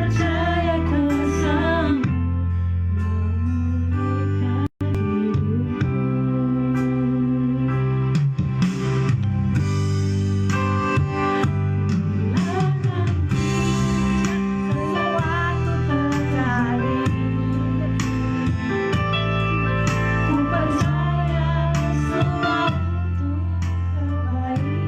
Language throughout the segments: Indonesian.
percaya kau sanggup memulihkan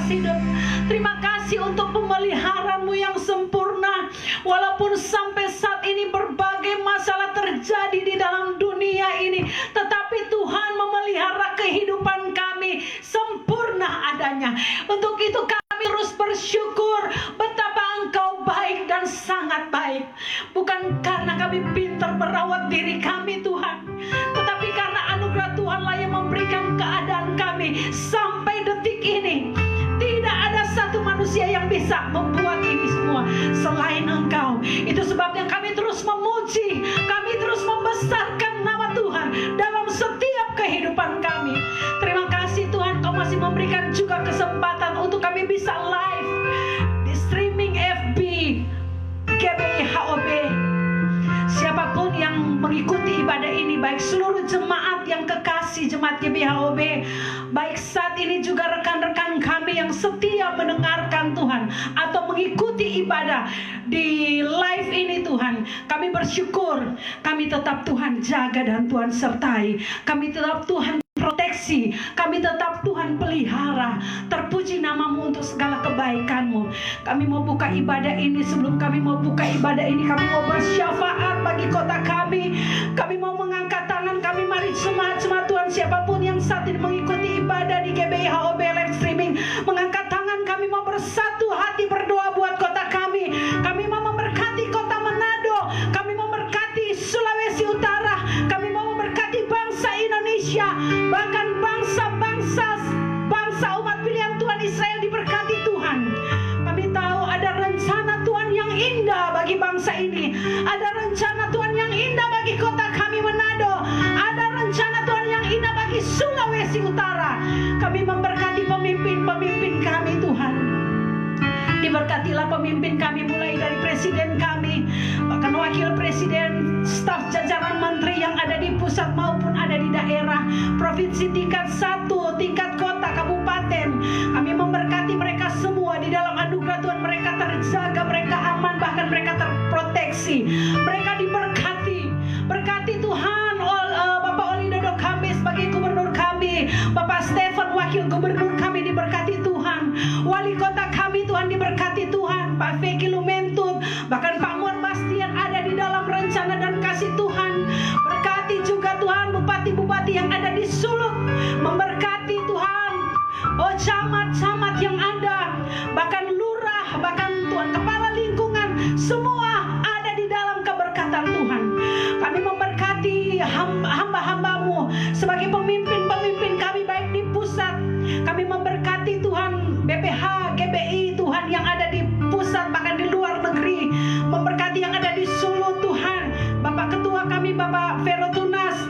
hidup. Terima kasih untuk pemeliharaanmu yang sempurna. Walaupun sampai saat ini berbagai masalah terjadi di dalam dunia ini, tetapi Tuhan memelihara kehidupan kami sempurna adanya. Untuk itu kami terus bersyukur betapa Engkau baik dan sangat baik. Bukan karena kami pintar merawat diri kami Tuhan, tetapi karena anugerah Tuhanlah yang memberikan keadaan kami sampai detik ini. Tidak ada satu manusia yang bisa membuat ini semua selain Engkau. Itu sebabnya kami terus memuji, kami terus membesarkan nama Tuhan dalam setiap kehidupan kami. Terima kasih Tuhan, Kau masih memberikan juga kesempatan untuk kami bisa live di streaming FB GBI HOB. Siapapun yang mengikuti ibadah ini, baik seluruh jemaat yang kekasih jemaat GBI HOB, baik saat ini juga rekan-rekan kami yang setia mendengarkan Tuhan atau mengikuti ibadah di live ini Tuhan, kami bersyukur kami tetap Tuhan jaga dan Tuhan sertai, kami tetap Tuhan proteksi, kami tetap Tuhan pelihara. Terpuji namamu untuk segala kebaikanmu. Kami mau buka ibadah ini. Sebelum kami mau buka ibadah ini, kami mau bersyafaat bagi kota kami. Kami mau mengangkat tangan kami. Mari jemaat-jemaat Tuhan, siapapun yang saat ini mengikuti ibadah di GBI HOB live streaming, mengangkat tangan, kami mau bersatu hati berdoa buat kota kami. Kami mau memberkati kota Manado, kami mau memberkati Sulawesi Utara, kami mau memberkati bangsa Indonesia, bahkan bangsa umat pilihan Tuhan Israel diberkati Tuhan. Kami tahu ada rencana Tuhan yang indah bagi bangsa ini, ada rencana Tuhan yang indah bagi kota kami Manado, ada rencana Tuhan yang indah bagi Sulawesi Utara. Kami memberkati pemimpin-pemimpin kami Tuhan. Diberkatilah pemimpin kami, mulai dari presiden kami, bahkan wakil presiden, staf jajaran menteri yang ada di pusat maupun ada di daerah, provinsi tingkat 1, tingkat kota, kabupaten. Kami memberkati mereka semua di dalam anugerah Tuhan. Mereka terjaga, mereka aman, bahkan mereka terproteksi. Mereka diberkati. Berkati Tuhan Bapak Oli Dodo kami sebagai gubernur kami, Bapak Stefan wakil gubernur kami diberkati Tuhan, wali kota kami Tuhan diberkati Tuhan, Pak Feki Lumentut, bahkan Pak Muar Bastian ada di dalam rencana dan kasih Tuhan. Berkati juga Tuhan bupati-bupati yang ada di Sulut, memberkati Tuhan camat-camat yang ada, bahkan lurah, bahkan Tuhan kepala lingkungan, semua ada di dalam keberkatan Tuhan. Kami memberkati hamba-hambamu sebagai pemimpin-pemimpin kami baik di pusat. Kami memberkati Tuhan BPH, GBI Tuhan yang ada di pusat bahkan di luar negeri. Memberkati yang ada di Solo Tuhan. Bapak Ketua kami Bapak Vero Tunas.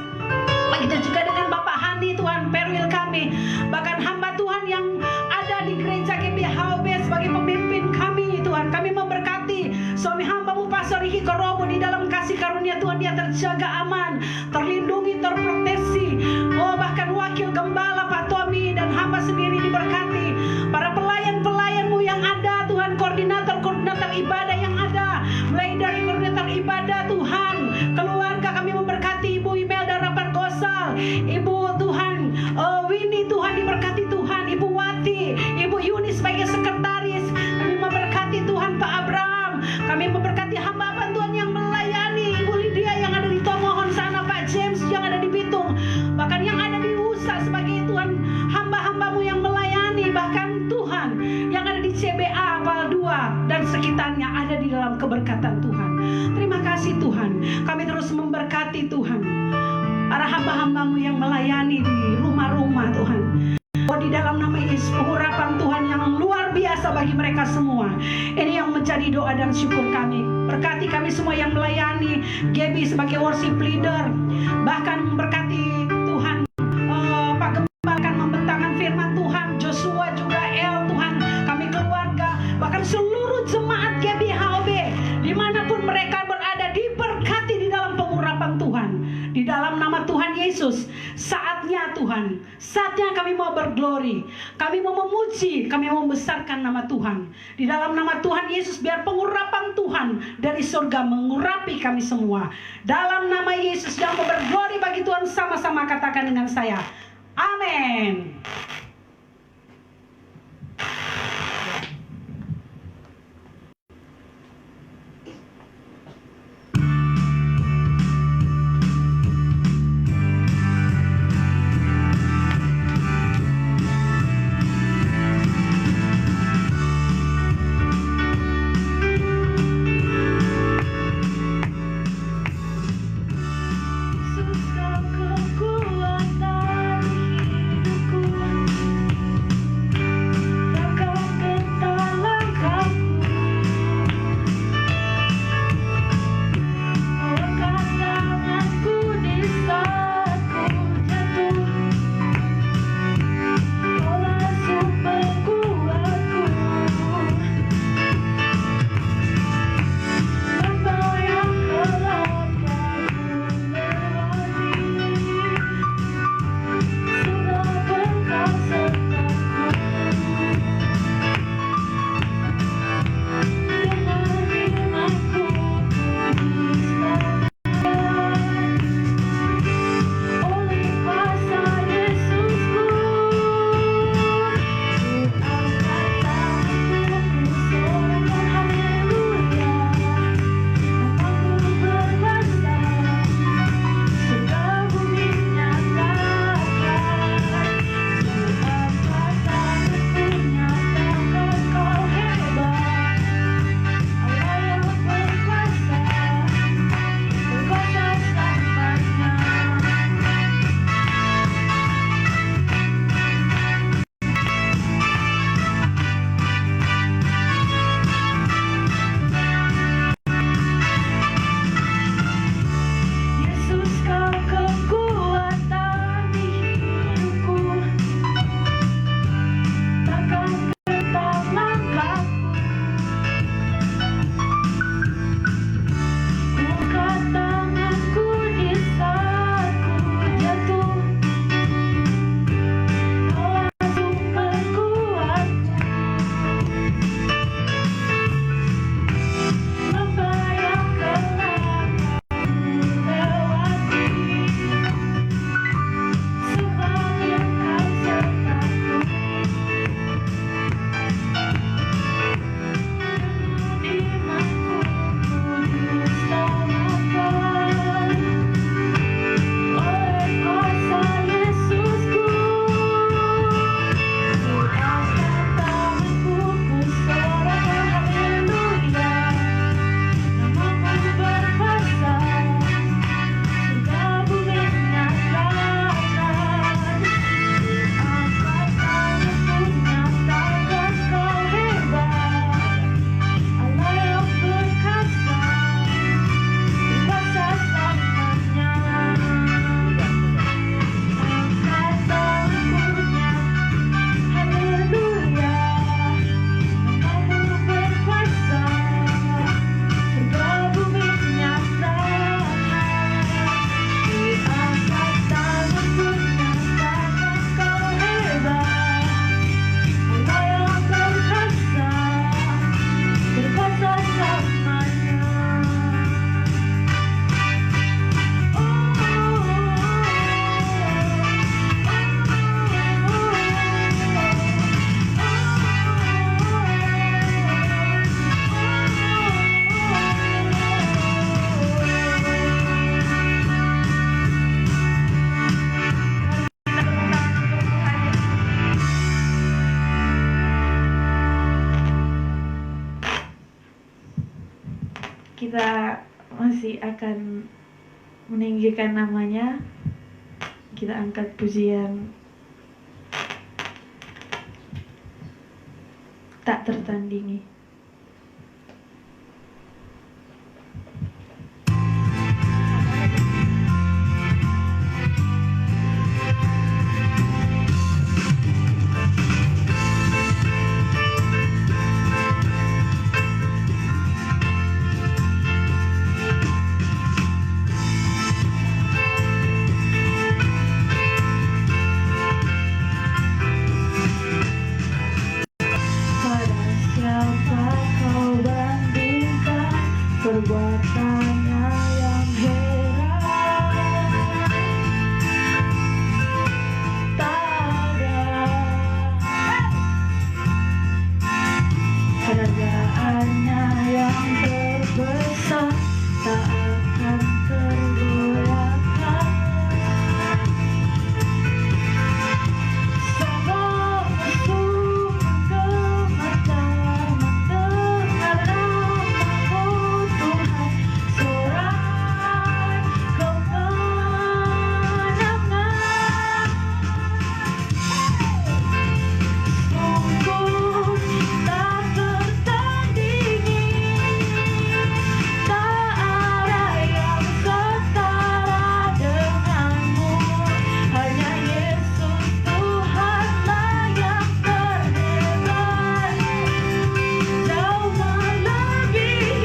Begitu juga dengan Bapak Hani Tuhan, perwil kami. Bahkan hamba Tuhan yang ada di gereja GBI HOB sebagai pemimpin kami Tuhan. Kami memberkati suami hambamu Pastor Riki Korobo di dalam kasih karunia Tuhan, dia terjaga aman, terlindungi, terproteksi. Bahkan wakil gembala Pak Tommy dan hamba sendiri diberkati. Para pelayan-pelayanmu yang ada Tuhan, koordinator-koordinator ibadah yang ada, mulai dari koordinator ibadah Tuhan, keluarga kami memberkati Ibu Imelda Rapargosal, Ibu Tuhan Winnie Tuhan diberkati Tuhan, Ibu Wati, Ibu Yuni sebagai sekretaris, kami memberkati Tuhan Pak Abraham, kami memberkati hamba-hamba Tuhan yang melayani, Ibu Lydia yang ada di Tomohon sana, Pak James yang ada di Bitung, bahkan yang ada di USA sebagai Tuhan hamba-hambamu yang melayani, bahkan Tuhan yang ada di CBA Pal 2 dan sekitarnya ada di dalam keberkatan Tuhan. Terima kasih Tuhan, kami terus memberkati Tuhan para hamba-hambamu yang melayani di rumah-rumah Tuhan. Di dalam nama Yesus, pengurapan Tuhan yang luar biasa bagi mereka semua. Ini yang menjadi doa dan syukur kami. Berkati kami semua yang melayani, Gaby sebagai worship leader, bahkan berkati Tuhan Pak Gembala akan membentangkan firman Tuhan, Joshua juga El Tuhan, kami keluarga, bahkan seluruh jemaat GBI HOB dimanapun mereka berada diberkati di dalam pengurapan Tuhan. Di dalam nama Tuhan Yesus, saatnya Tuhan, saatnya kami mau berglori, kami mau memuji, kami mau membesarkan nama Tuhan. Di dalam nama Tuhan Yesus, biar pengurapan Tuhan dari surga mengurapi kami semua. Dalam nama Yesus yang mau berglori bagi Tuhan, sama-sama katakan dengan saya, amin. kita masih akan meninggikan namanya. Kita angkat pujian tak tertandingi. Perbuatannya yang heran, tak ada kerjaannya yang terbesar, tak akan tergoyahkan. Semua musuh menggemetar mendengar namamu Tuhan, sorai kemenangan. Sungguh tak tertandingi, tak ada yang setara denganmu. Hanya Yesus Tuhanlah yang terhebat, jauh melebihi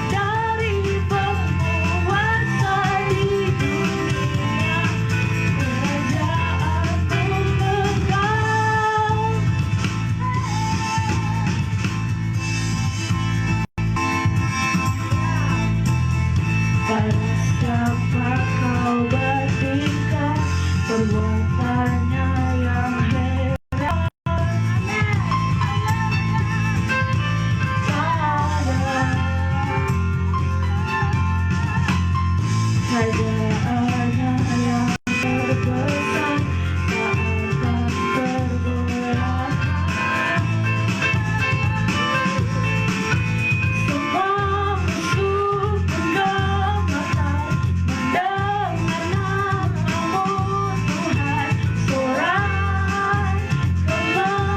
dari penguasa di dunia. Kerajaanmu kekal. Pada siapa kau bandingkan perbuatannya yang heran? Pada kerajaannya yang terbesar, tak akan tergoyahkan. Semua musuh menggemetar mendengar namamu Tuhan, sorai kemenangan.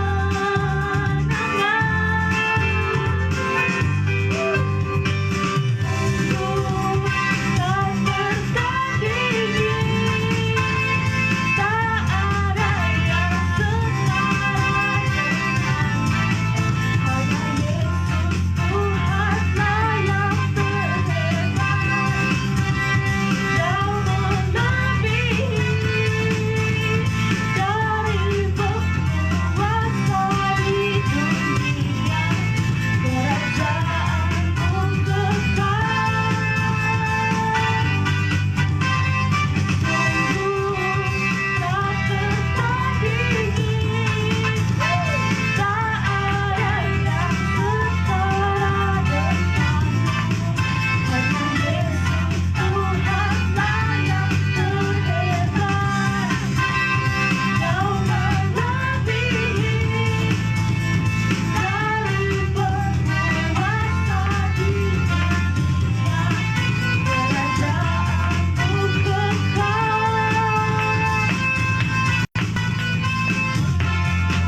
Sungguh tak tertandingi, tak ada yang setara denganmu. Hanya Yesus Tuhanlah yang terhebat, jauh melebihi dari penguasa di dunia. Kerajaanmu kekal. Sungguh tak tertandingi, tak ada yang setara denganmu. Hanya Yesus Tuhanlah yang terhebat, jauh melebihi dari penguasa di dunia. Kerajaanmu kekal.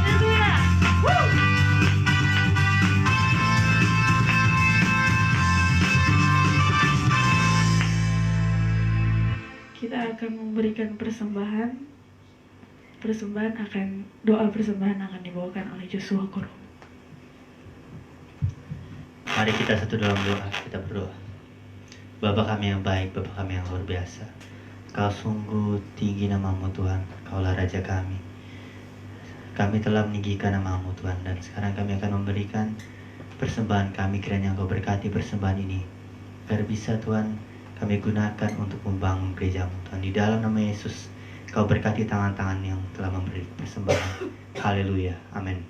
Haleluya. Kita akan memberikan persembahan. Doa persembahan akan dibawakan oleh Joshua Koro. Mari kita satu dalam doa, kita berdoa. Bapa kami yang baik, Bapa kami yang luar biasa. Kau sungguh tinggi namamu Tuhan, Kaulah Raja kami. Kami telah meninggikan namamu Tuhan, dan sekarang kami akan memberikan persembahan kami. Kiranya Engkau berkati persembahan ini, agar bisa Tuhan kami gunakan untuk membangun gerejamu Tuhan. Di dalam nama Yesus, Kau berkati tangan-tangan yang telah memberi persembahan. Haleluya, amin.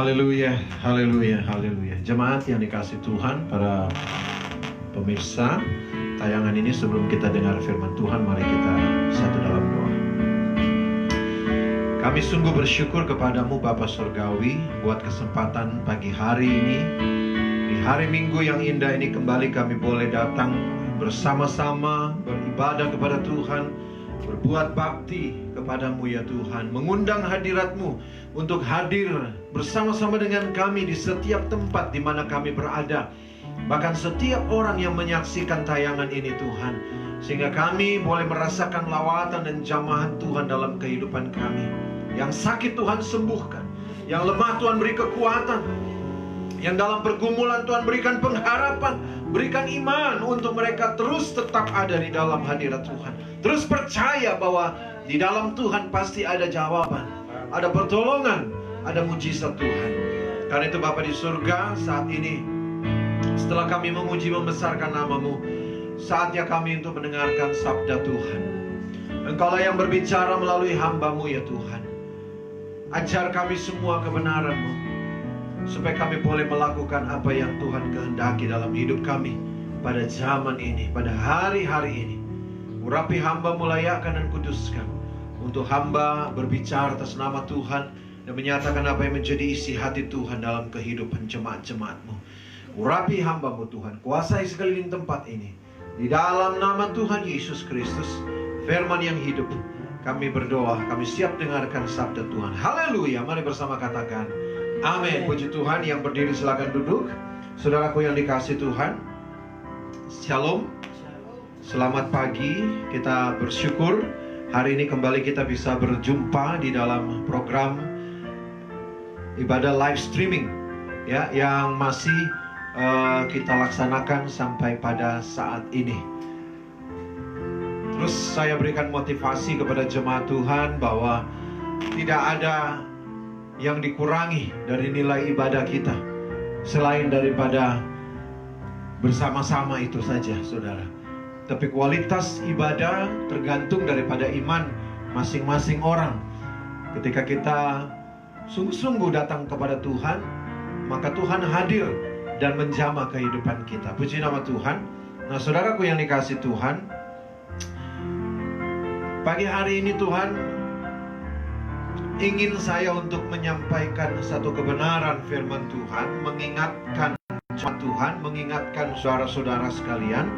Haleluya, haleluya, haleluya. Jemaat yang dikasih Tuhan, para pemirsa tayangan ini, sebelum kita dengar firman Tuhan, mari kita satu dalam doa. Kami sungguh bersyukur kepadamu Bapa Surgawi buat kesempatan pagi hari ini. Di hari Minggu yang indah ini kembali kami boleh datang bersama-sama beribadah kepada Tuhan, berbuat bakti kepadamu ya Tuhan, mengundang hadirat-Mu untuk hadir bersama-sama dengan kami di setiap tempat di mana kami berada. Bahkan setiap orang yang menyaksikan tayangan ini Tuhan, sehingga kami boleh merasakan lawatan dan jamahan Tuhan dalam kehidupan kami. Yang sakit Tuhan sembuhkan, yang lemah Tuhan beri kekuatan, yang dalam pergumulan Tuhan berikan pengharapan, berikan iman untuk mereka terus tetap ada di dalam hadirat Tuhan. Terus percaya bahwa di dalam Tuhan pasti ada jawaban, ada pertolongan, ada mujizat Tuhan. Karena itu Bapa di surga, saat ini setelah kami memuji membesarkan nama-Mu, saatnya kami untuk mendengarkan sabda Tuhan. Engkaulah yang berbicara melalui hamba-Mu ya Tuhan. Ajar kami semua kebenaran-Mu, supaya kami boleh melakukan apa yang Tuhan kehendaki dalam hidup kami pada zaman ini, pada hari-hari ini. Urapi hamba-Mu, layakkan dan kuduskan, untuk hamba berbicara atas nama Tuhan dan menyatakan apa yang menjadi isi hati Tuhan dalam kehidupan jemaat-jemaat-Mu. Urapi hamba-Mu Tuhan, kuasai sekeliling tempat ini. Di dalam nama Tuhan Yesus Kristus, firman yang hidup, kami berdoa, kami siap dengarkan sabda Tuhan. Haleluya, mari bersama katakan amin. Puji Tuhan. Yang berdiri silakan duduk. Saudaraku yang dikasih Tuhan, Shalom. Selamat pagi. Kita bersyukur hari ini kembali kita bisa berjumpa di dalam program ibadah live streaming ya, yang masih kita laksanakan sampai pada saat ini. Terus saya berikan motivasi kepada jemaat Tuhan bahwa tidak ada yang dikurangi dari nilai ibadah kita selain daripada bersama-sama itu saja, saudara. Tapi kualitas ibadah tergantung daripada iman masing-masing orang. Ketika kita sungguh-sungguh datang kepada Tuhan, maka Tuhan hadir dan menjamah kehidupan kita. Puji nama Tuhan. Nah, saudaraku yang dikasih Tuhan, pagi hari ini Tuhan ingin saya untuk menyampaikan satu kebenaran firman Tuhan, mengingatkan Tuhan, mengingatkan saudara-saudara sekalian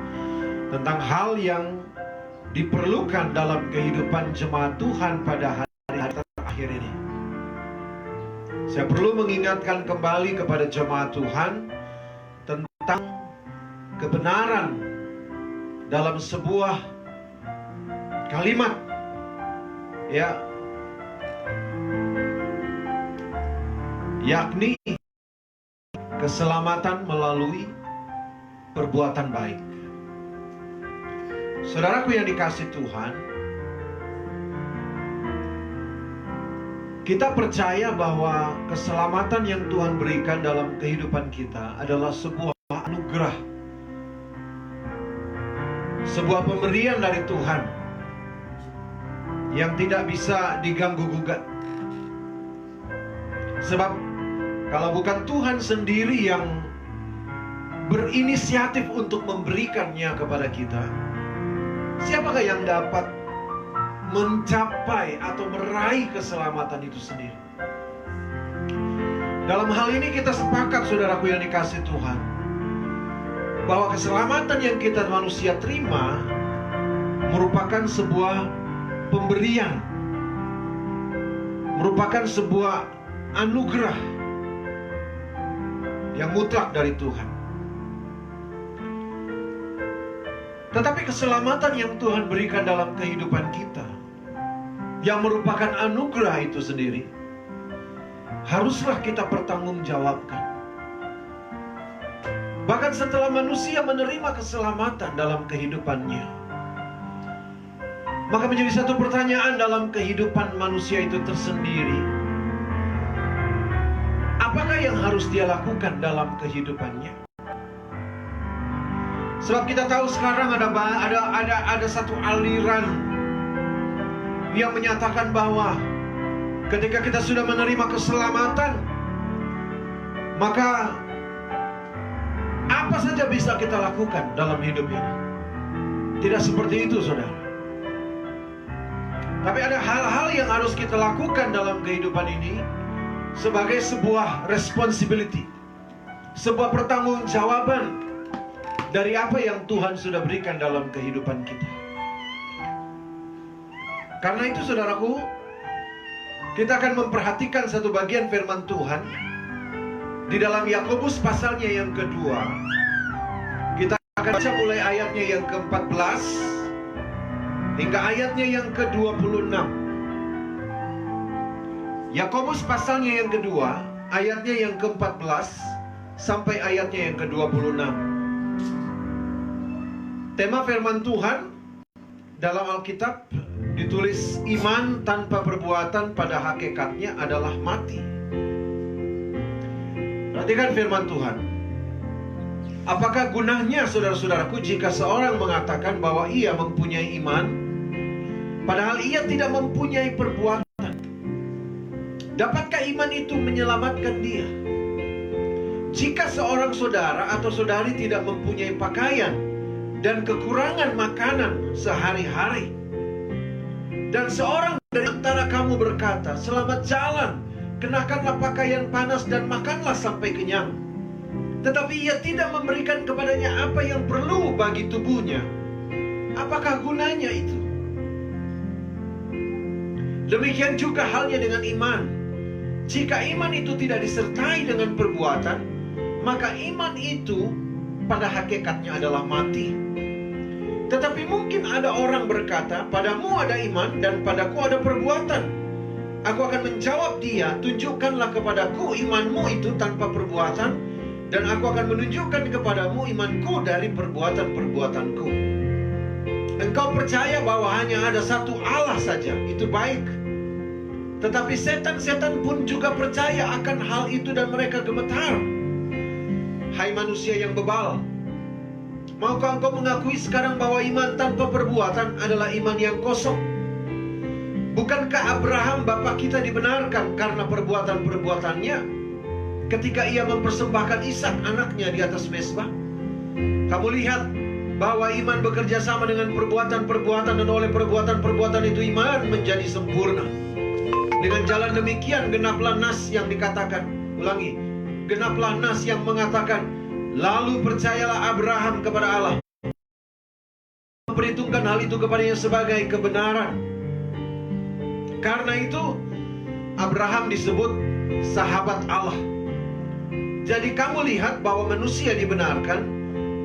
tentang hal yang diperlukan dalam kehidupan jemaat Tuhan pada hari-hari terakhir ini. Saya perlu mengingatkan kembali kepada jemaat Tuhan tentang kebenaran dalam sebuah kalimat, ya, yakni keselamatan melalui perbuatan baik. Saudaraku yang dikasih Tuhan, kita percaya bahwa keselamatan yang Tuhan berikan dalam kehidupan kita adalah sebuah anugerah, sebuah pemberian dari Tuhan yang tidak bisa diganggu-gugat. Sebab kalau bukan Tuhan sendiri yang berinisiatif untuk memberikannya kepada kita, siapakah yang dapat mencapai atau meraih keselamatan itu sendiri? Dalam hal ini kita sepakat, saudaraku yang dikasih Tuhan, bahwa keselamatan yang kita manusia terima merupakan sebuah pemberian, merupakan sebuah anugerah yang mutlak dari Tuhan. Tetapi keselamatan yang Tuhan berikan dalam kehidupan kita, yang merupakan anugerah itu sendiri, haruslah kita pertanggungjawabkan. Bahkan setelah manusia menerima keselamatan dalam kehidupannya, maka menjadi satu pertanyaan dalam kehidupan manusia itu tersendiri. Apakah yang harus dia lakukan dalam kehidupannya? Sebab kita tahu sekarang ada satu aliran yang menyatakan bahwa ketika kita sudah menerima keselamatan, maka apa saja bisa kita lakukan dalam hidup ini. Tidak seperti itu, saudara. Tapi ada hal-hal yang harus kita lakukan dalam kehidupan ini sebagai sebuah responsibility, sebuah pertanggungjawaban dari apa yang Tuhan sudah berikan dalam kehidupan kita. Karena itu, saudaraku, kita akan memperhatikan satu bagian firman Tuhan di dalam Yakobus pasalnya yang kedua. Kita akan baca mulai ayatnya yang ke-14 hingga ayatnya yang ke-26. Yakobus pasalnya yang kedua, ayatnya yang ke-14 sampai ayatnya yang ke-26. Tema firman Tuhan dalam Alkitab ditulis, iman tanpa perbuatan pada hakikatnya adalah mati. Perhatikan firman Tuhan. Apakah gunanya, saudara-saudaraku, jika seorang mengatakan bahwa ia mempunyai iman, padahal ia tidak mempunyai perbuatan? Dapatkah iman itu menyelamatkan dia? Jika seorang saudara atau saudari tidak mempunyai pakaian dan kekurangan makanan sehari-hari, dan seorang dari antara kamu berkata, selamat jalan, kenakanlah pakaian panas dan makanlah sampai kenyang, tetapi ia tidak memberikan kepadanya apa yang perlu bagi tubuhnya, apakah gunanya itu? Demikian juga halnya dengan iman. Jika iman itu tidak disertai dengan perbuatan, maka iman itu pada hakikatnya adalah mati. Tetapi mungkin ada orang berkata, padamu ada iman dan padaku ada perbuatan. Aku akan menjawab dia, tunjukkanlah kepadaku imanmu itu tanpa perbuatan, dan aku akan menunjukkan kepadamu imanku dari perbuatan-perbuatanku. Engkau percaya bahwa hanya ada satu Allah saja, itu baik. Tetapi setan-setan pun juga percaya akan hal itu dan mereka gemetar. Hai manusia yang bebal, maukah engkau mengakui sekarang bahwa iman tanpa perbuatan adalah iman yang kosong? Bukankah Abraham bapa kita dibenarkan karena perbuatan-perbuatannya ketika ia mempersembahkan Ishak anaknya di atas mezbah? Kamu lihat bahwa iman bekerja sama dengan perbuatan-perbuatan, dan oleh perbuatan-perbuatan itu iman menjadi sempurna. Dengan jalan demikian genaplah nas yang dikatakan, ulangi, genaplah nas yang mengatakan, lalu percayalah Abraham kepada Allah, memperhitungkan hal itu kepadanya sebagai kebenaran. Karena itu Abraham disebut sahabat Allah. Jadi kamu lihat bahwa manusia dibenarkan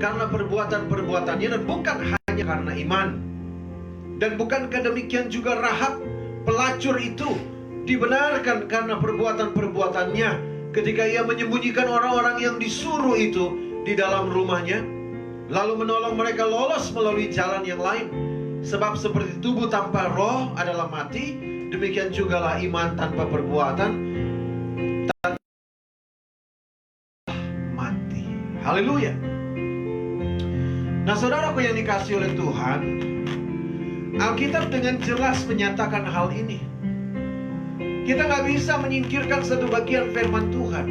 karena perbuatan-perbuatannya dan bukan hanya karena iman. Dan bukankah demikian juga Rahab pelacur itu dibenarkan karena perbuatan-perbuatannya ketika ia menyembunyikan orang-orang yang disuruh itu di dalam rumahnya, lalu menolong mereka lolos melalui jalan yang lain. Sebab seperti tubuh tanpa roh adalah mati, demikian jugalah iman tanpa perbuatan mati. Haleluya. Nah, saudaraku yang dikasihi oleh Tuhan, Alkitab dengan jelas menyatakan hal ini. Kita nggak bisa menyingkirkan satu bagian firman Tuhan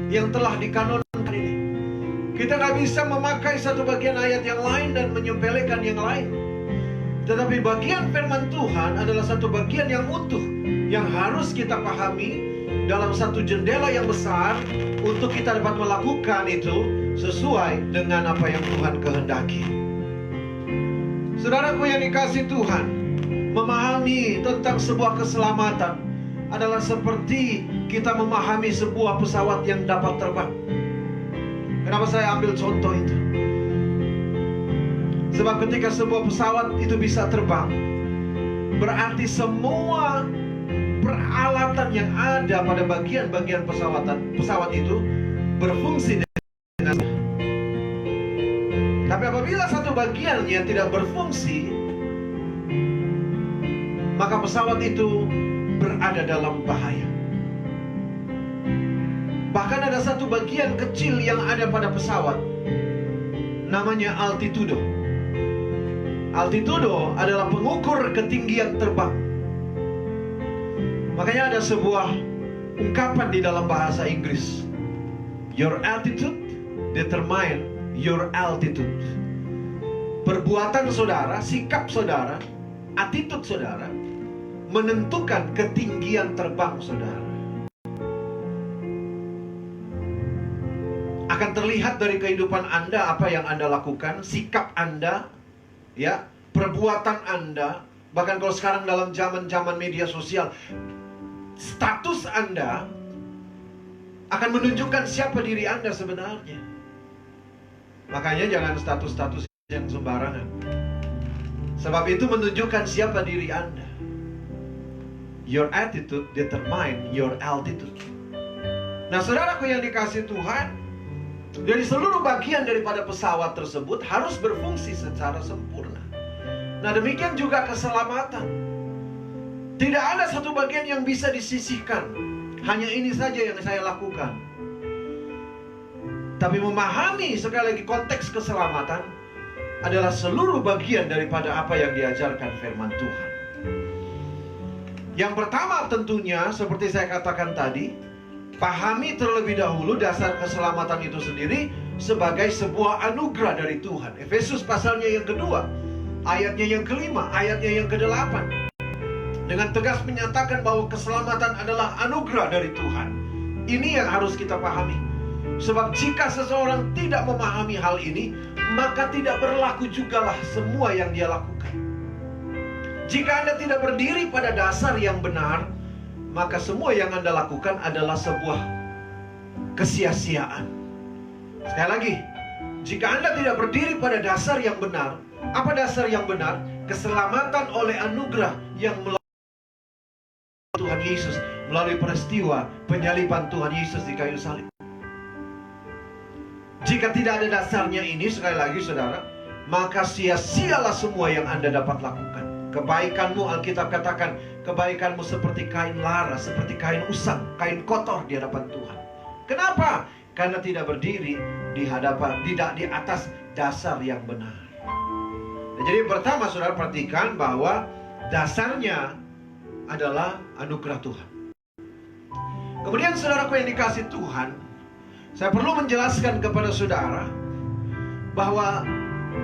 yang telah dikanonkan ini. Kita nggak bisa memakai satu bagian ayat yang lain dan menyepelekan yang lain. Tetapi bagian firman Tuhan adalah satu bagian yang utuh, yang harus kita pahami dalam satu jendela yang besar untuk kita dapat melakukan itu sesuai dengan apa yang Tuhan kehendaki. Saudaraku yang dikasihi Tuhan, memahami tentang sebuah keselamatan adalah seperti kita memahami sebuah pesawat yang dapat terbang. Kenapa saya ambil contoh itu? Sebab ketika sebuah pesawat itu bisa terbang, berarti semua peralatan yang ada pada bagian-bagian pesawat itu berfungsi dengan. Tapi apabila satu bagiannya tidak berfungsi, maka pesawat itu berada dalam bahaya. Bahkan ada satu bagian kecil yang ada pada pesawat, namanya altitudo. Altitudo adalah pengukur ketinggian terbang. Makanya ada sebuah ungkapan di dalam bahasa Inggris, Your attitude determine your altitude. Perbuatan saudara, sikap saudara, attitude saudara menentukan ketinggian terbang saudara. Akan terlihat dari kehidupan Anda apa yang Anda lakukan, sikap Anda, ya, perbuatan Anda. Bahkan kalau sekarang dalam zaman media sosial, status Anda akan menunjukkan siapa diri Anda sebenarnya. Makanya jangan status-status yang sembarangan. Sebab itu menunjukkan siapa diri Anda. Your attitude determine your altitude. Nah, saudaraku yang dikasihi Tuhan, dari seluruh bagian daripada pesawat tersebut harus berfungsi secara sempurna. Nah, demikian juga keselamatan. Tidak ada satu bagian yang bisa disisihkan. Hanya ini saja yang saya lakukan. Tapi memahami sekali lagi konteks keselamatan adalah seluruh bagian daripada apa yang diajarkan firman Tuhan. Yang pertama tentunya seperti saya katakan tadi, pahami terlebih dahulu dasar keselamatan itu sendiri sebagai sebuah anugerah dari Tuhan. Efesus pasalnya yang kedua, ayatnya yang kelima, ayatnya yang kedelapan, dengan tegas menyatakan bahwa keselamatan adalah anugerah dari Tuhan. Ini yang harus kita pahami. Sebab jika seseorang tidak memahami hal ini, maka tidak berlaku jugalah semua yang dia lakukan. Jika Anda tidak berdiri pada dasar yang benar, maka semua yang Anda lakukan adalah sebuah kesia-siaan. Sekali lagi, jika Anda tidak berdiri pada dasar yang benar, apa dasar yang benar? Keselamatan oleh anugerah yang melalui Tuhan Yesus, melalui peristiwa penyaliban Tuhan Yesus di kayu salib. Jika tidak ada dasarnya ini, sekali lagi saudara, maka sia-sialah semua yang Anda dapat lakukan. Kebaikanmu, Alkitab katakan, kebaikanmu seperti kain lara, seperti kain usang, kain kotor di hadapan Tuhan. Kenapa? Karena tidak berdiri di hadapan, tidak di atas dasar yang benar. Nah, jadi pertama saudara perhatikan bahwa dasarnya adalah anugerah Tuhan. Kemudian saudaraku yang dikasihi Tuhan, saya perlu menjelaskan kepada saudara bahwa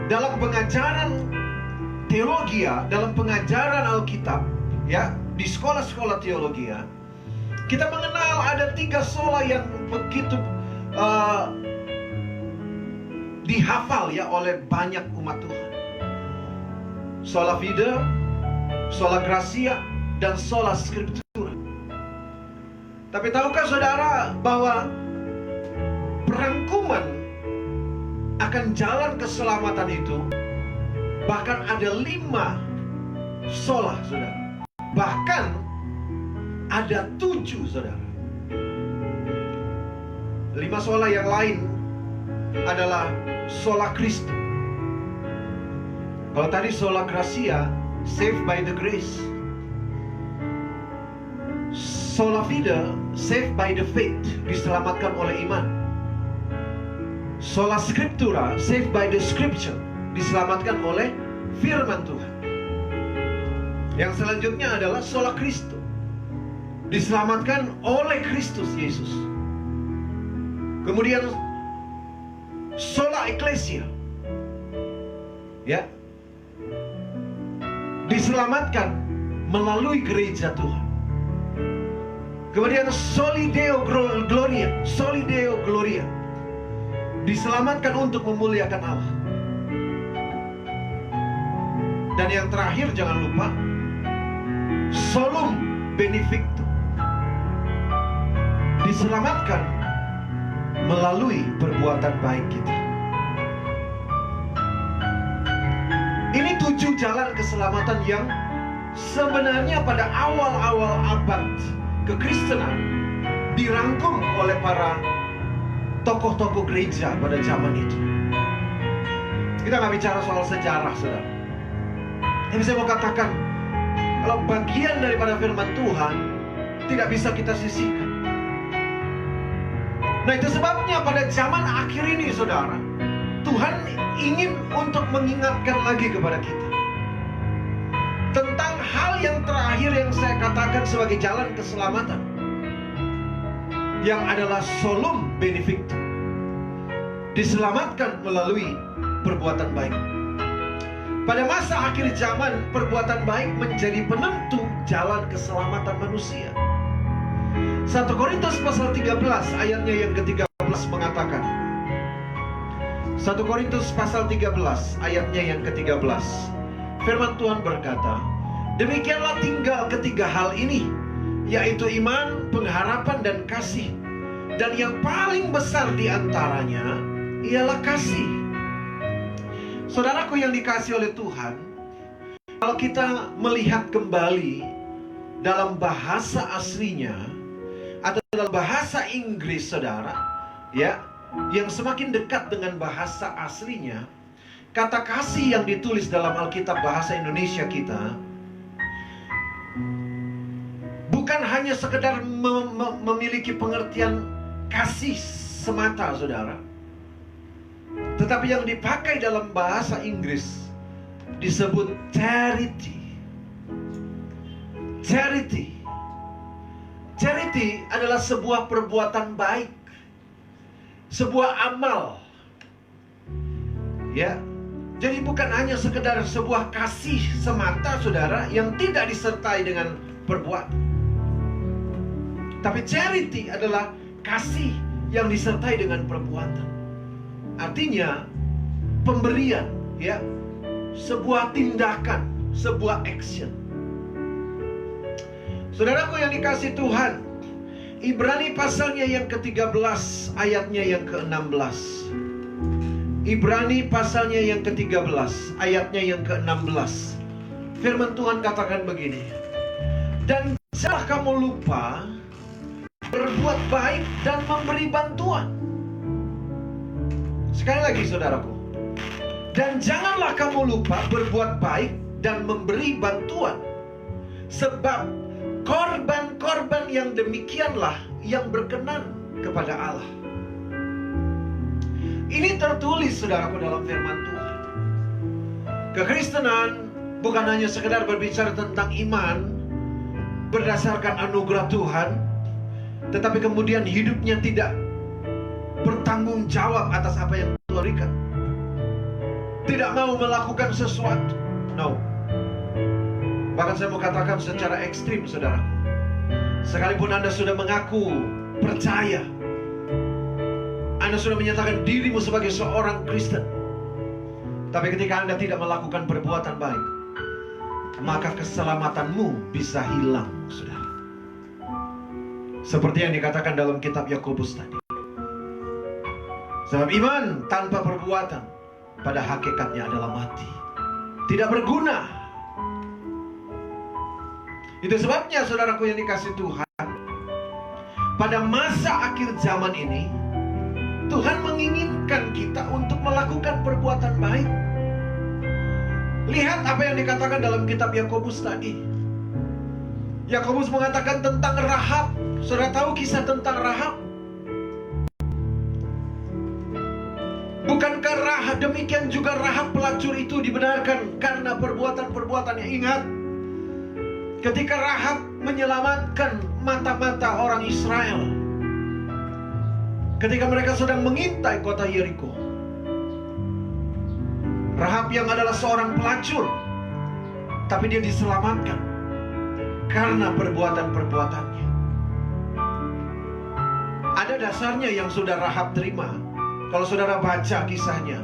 dalam pengajaran teologi, dalam pengajaran Alkitab, ya, di sekolah-sekolah teologi, kita mengenal ada 3 sola yang begitu dihafal ya oleh banyak umat Tuhan. Sola fide, sola gratia, dan sola scriptura. Tapi tahukah saudara bahwa perangkuman akan jalan keselamatan itu bahkan ada 5 sola, saudara. Bahkan ada 7, saudara. 5 sola yang lain adalah sola Christus. Kalau tadi sola gratia, saved by the grace. Sola fide, saved by the faith, diselamatkan oleh iman. Sola scriptura, saved by the scripture, diselamatkan oleh firman Tuhan. Yang selanjutnya adalah sola Christus, diselamatkan oleh Kristus Yesus. Kemudian sola ecclesia, ya, diselamatkan melalui gereja Tuhan. Kemudian soli deo gloria, soli deo gloria, diselamatkan untuk memuliakan Allah. Dan yang terakhir jangan lupa solum benefictum, diselamatkan melalui perbuatan baik kita. Ini 7 jalan keselamatan yang sebenarnya pada awal-awal abad kekristenan dirangkum oleh para tokoh-tokoh gereja pada zaman itu. Kita nggak bicara soal sejarah, saudara. Tapi saya mau katakan, kalau bagian daripada firman Tuhan tidak bisa kita sisihkan. Nah, itu sebabnya pada zaman akhir ini, saudara, Tuhan ingin untuk mengingatkan lagi kepada kita tentang hal yang terakhir yang saya katakan sebagai jalan keselamatan, yang adalah solum benefictum, diselamatkan melalui perbuatan baik. Pada masa akhir zaman, perbuatan baik menjadi penentu jalan keselamatan manusia. 1 Korintus pasal 13 ayatnya yang ke-13 mengatakan, 1 Korintus pasal 13 ayatnya yang ke-13, firman Tuhan berkata, demikianlah tinggal ketiga hal ini, yaitu iman, pengharapan, dan kasih. Dan yang paling besar di antaranya ialah kasih. Saudaraku yang dikasihi oleh Tuhan, kalau kita melihat kembali dalam bahasa aslinya atau dalam bahasa Inggris, saudara, ya, yang semakin dekat dengan bahasa aslinya, kata kasih yang ditulis dalam Alkitab bahasa Indonesia kita bukan hanya sekedar memiliki pengertian kasih semata, saudara, tetapi yang dipakai dalam bahasa Inggris disebut charity. Charity. Charity adalah sebuah perbuatan baik, sebuah amal. Ya. Jadi bukan hanya sekedar sebuah kasih semata, saudara, yang tidak disertai dengan perbuatan. Tapi charity adalah kasih yang disertai dengan perbuatan. Artinya pemberian, ya, sebuah tindakan, sebuah action. Saudaraku yang dikasihi Tuhan, Ibrani pasalnya yang ke-13 ayatnya yang ke-16. Ibrani pasalnya yang ke-13 ayatnya yang ke-16. Firman Tuhan katakan begini, dan janganlah kamu lupa berbuat baik dan memberi bantuan. Sekali lagi, saudaraku, dan janganlah kamu lupa berbuat baik dan memberi bantuan, sebab korban-korban yang demikianlah yang berkenan kepada Allah. Ini tertulis, saudaraku, dalam firman Tuhan. Kekristenan bukan hanya sekedar berbicara tentang iman berdasarkan anugerah Tuhan, tetapi kemudian hidupnya tidak bertanggung jawab atas apa yang Tuhan berikan. Tidak mau melakukan sesuatu. No. Bahkan saya mau katakan secara ekstrim, saudara, sekalipun Anda sudah mengaku percaya, Anda sudah menyatakan dirimu sebagai seorang Kristen, tapi ketika Anda tidak melakukan perbuatan baik, maka keselamatanmu bisa hilang, saudara. Seperti yang dikatakan dalam kitab Yakobus tadi. Sebab iman tanpa perbuatan pada hakikatnya adalah mati, tidak berguna. Itu sebabnya, saudaraku yang dikasihi Tuhan, pada masa akhir zaman ini Tuhan menginginkan kita untuk melakukan perbuatan baik. Lihat apa yang dikatakan dalam kitab Yakobus tadi. Yakobus mengatakan tentang Rahab. Saudara tahu kisah tentang Rahab? Bukankah Rahab, demikian juga Rahab pelacur itu dibenarkan karena perbuatan-perbuatannya? Ingat, ketika Rahab menyelamatkan mata-mata orang Israel, ketika mereka sedang mengintai kota Yeriko, Rahab yang adalah seorang pelacur, tapi dia diselamatkan karena perbuatan-perbuatannya. Ada dasarnya yang sudah Rahab terima. Kalau saudara baca kisahnya,